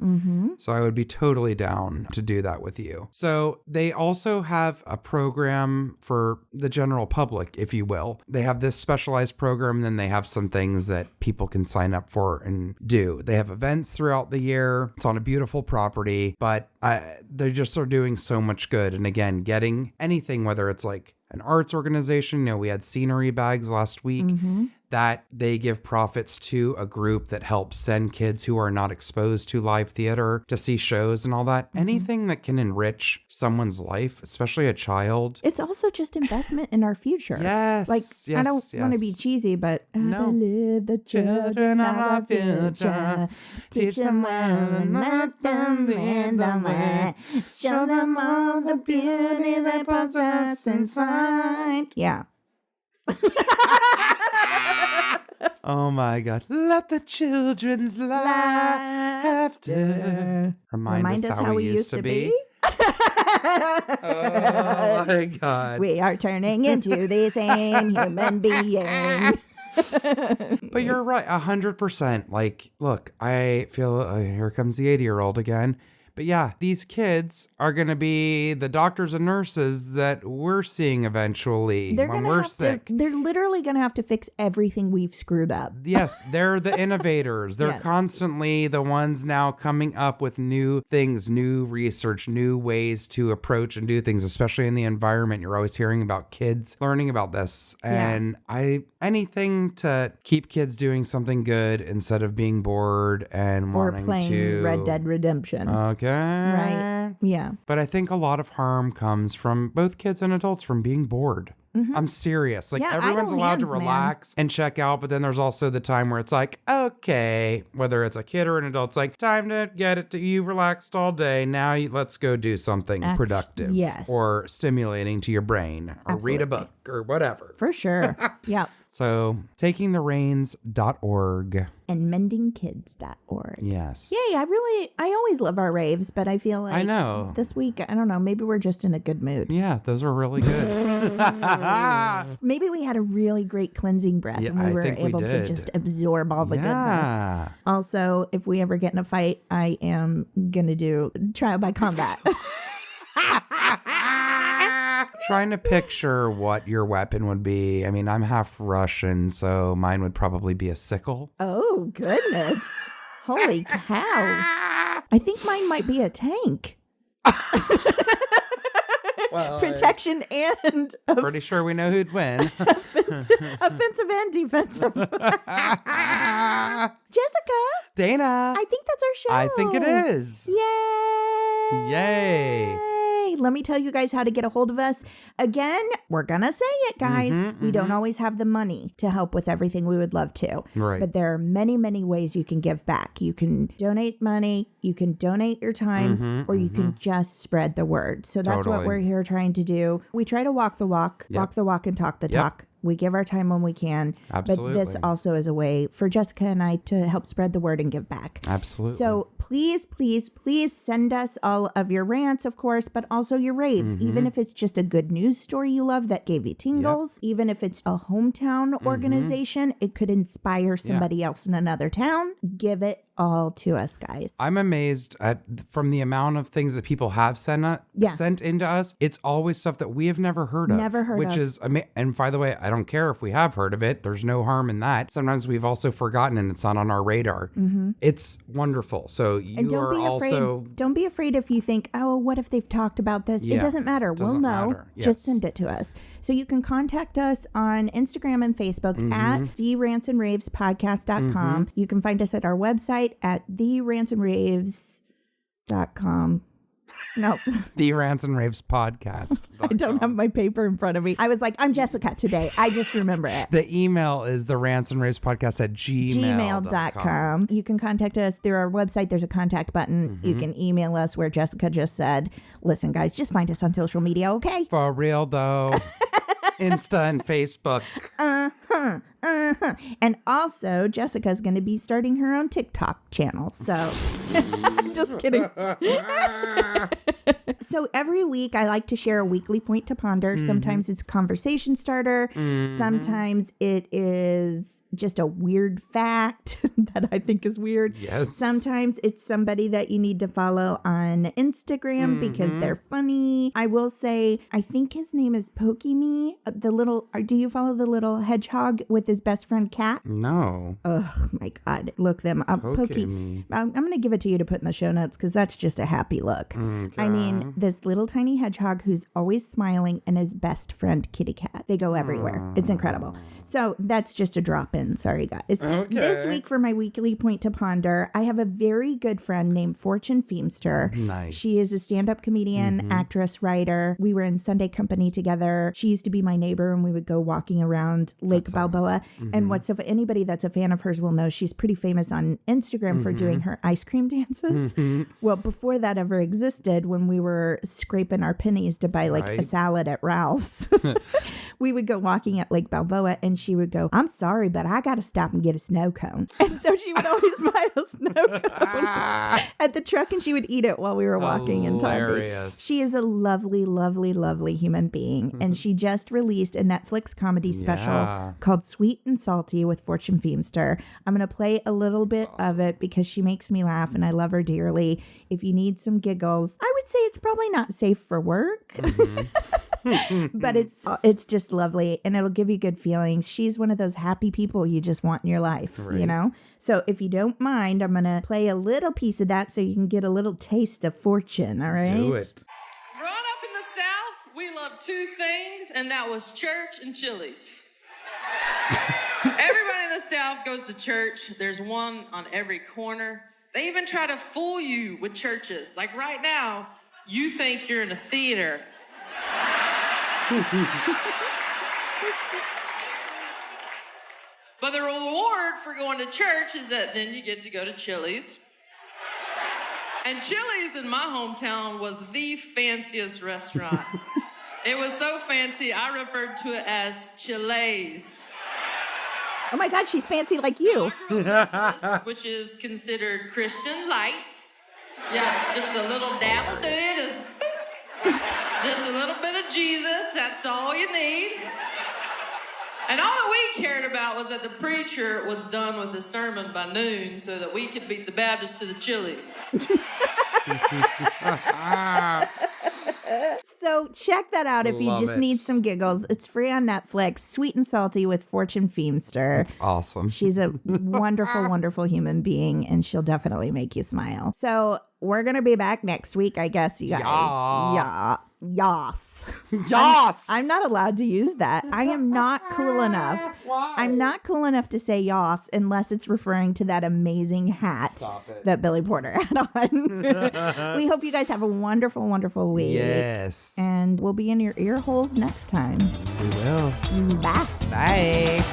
So I would be totally down to do that with you. So they also have a program for the general public, if you will. They have this specialized program, and then they have some things that people can sign up for and do. They have events throughout the year. It's on a beautiful property, but they just are doing so much good. And again, getting anything, whether it's like an arts organization, we had scenery bags last week, that they give profits to a group that helps send kids who are not exposed to live theater to see shows and all that. Anything that can enrich someone's life, especially a child. It's also just investment in our future. Yes. I don't want to be cheesy, but I believe the children of our future. Teach them well and let them in the way. Show them all the beauty they possess inside. Yeah. Oh my God. Let the children's laughter remind us how we used to be. Oh my God. We are turning into the same human being. But you're right, 100%. Look, I feel, here comes the 80-year-old again. But yeah, these kids are going to be the doctors and nurses that we're seeing eventually when we're sick. They're literally going to have to fix everything we've screwed up. Yes, they're the innovators. They're constantly the ones now coming up with new things, new research, new ways to approach and do things, especially in the environment. You're always hearing about kids learning about this. And anything to keep kids doing something good instead of being bored and wanting playing to Red Dead Redemption. Okay. Right. Yeah. But I think a lot of harm comes from both kids and adults from being bored. I'm serious. Everyone's allowed to relax and check out, but then there's also the time where it's like, okay, whether it's a kid or an adult, it's like, time to get it to you relaxed all day. Now let's go do something productive or stimulating to your brain or read a book or whatever. For sure. Yeah. So takingthereins.org. And mendingkids.org. Yes. Yay, I always love our raves, but I feel like I know. This week, I don't know, maybe we're just in a good mood. Yeah, those were really good. Maybe we had a really great cleansing breath and we were able to just absorb all the goodness. Also, if we ever get in a fight, I am going to do trial by combat. Trying to picture what your weapon would be. I mean, I'm half Russian, so mine would probably be a sickle. Oh, goodness. Holy cow. I think mine might be a tank. Well, protection and pretty sure we know who'd win. Offensive and defensive. Jessica. Dana. I think that's our show. I think it is. Yay. Yay. Let me tell you guys how to get a hold of us. Again, we're going to say it, guys. We don't always have the money to help with everything we would love to. Right. But there are many, many ways you can give back. You can donate money, you can donate your time, or you can just spread the word. So that's what we're here trying to do. We try to walk the walk, walk the walk and talk the talk. We give our time when we can. Absolutely. But this also is a way for Jessica and I to help spread the word and give back. Absolutely. So please, please, please send us all of your rants, of course, but also your raves. Even if it's just a good news story you love that gave you tingles, even if it's a hometown organization, it could inspire somebody else in another town. Give it all to us, guys. I'm amazed from the amount of things that people have sent into us. It's always stuff that we have never heard of. Which is and by the way, I don't care if we have heard of it. There's no harm in that. Sometimes we've also forgotten and it's not on our radar. It's wonderful. So don't be afraid if you think, oh, what if they've talked about this? It doesn't matter. We'll know. Yes. Just send it to us. So you can contact us on Instagram and Facebook at therantsandраvespodcast.com. You can find us at our website at therantsandраves.com. No. The Rants and Raves podcast. I don't have my paper in front of me. I was like, I'm Jessica today. I just remember it. The email is the Rants and Raves podcast at gmail.com. You can contact us through our website. There's a contact button. You can email us where Jessica just said, listen, guys, just find us on social media, okay? For real, though. Insta and Facebook. And also, Jessica's going to be starting her own TikTok channel. So, just kidding. So every week I like to share a weekly point to ponder. Sometimes it's a conversation starter. Sometimes it is just a weird fact that I think is weird. Yes. Sometimes it's somebody that you need to follow on Instagram because they're funny. I will say, I think his name is Pokey. Do you follow the little hedgehog with his best friend Cat? No. Oh my God. Look them up. Pokey. I'm going to give it to you to put in the show notes because that's just a happy look. Okay. I mean, this little tiny hedgehog who's always smiling and his best friend Kitty Cat. They go everywhere. It's incredible. So that's just a drop in. Sorry, guys. Okay. This week for my weekly point to ponder, I have a very good friend named Fortune Feemster. Nice. She is a stand-up comedian, actress, writer. We were in Sunday Company together. She used to be my neighbor and we would go walking around Lake Balboa. And anybody that's a fan of hers will know she's pretty famous on Instagram for doing her ice cream dances. Well, before that ever existed, when we were scraping our pennies to buy a salad at Ralph's, we would go walking at Lake Balboa and she would go, I'm sorry, but I got to stop and get a snow cone. And so she would always buy a snow cone at the truck and she would eat it while we were walking and talking. She is a lovely, lovely, lovely human being. And she just released a Netflix comedy special called Sweet and Salty with Fortune Feemster. I'm going to play a little bit of it because she makes me laugh and I love her dearly. If you need some giggles, I would say it's probably not safe for work. But it's just lovely and it'll give you good feelings. She's one of those happy people you just want in your life, you know? So if you don't mind, I'm going to play a little piece of that so you can get a little taste of Fortune, all right? Do it. Growing up in the South, we loved two things, and that was church and Chili's. Everybody in the South goes to church. There's one on every corner. They even try to fool you with churches. Like right now, you think you're in a theater. But the reward for going to church is that then you get to go to Chili's. And Chili's in my hometown was the fanciest restaurant. It was so fancy, I referred to it as Chile's. Oh my God, she's fancy like you. I grew up Methodist, which is considered Christian light. Yeah, just a little dab will do it. Just a little bit of Jesus, that's all you need. And all that we cared about was that the preacher was done with his sermon by noon so that we could beat the Baptists to the Chili's. So check that out if you just need some giggles. It's free on Netflix. Sweet and Salty with Fortune Feemster. It's awesome. She's a wonderful, wonderful human being, and she'll definitely make you smile. So we're going to be back next week, I guess, you guys. Yeah. Yas. Yas. I'm not allowed to use that. I am not cool enough. Why? I'm not cool enough to say yas unless it's referring to that amazing hat that Billy Porter had on. We hope you guys have a wonderful, wonderful week. Yes. And we'll be in your ear holes next time. We will. Bye. Bye.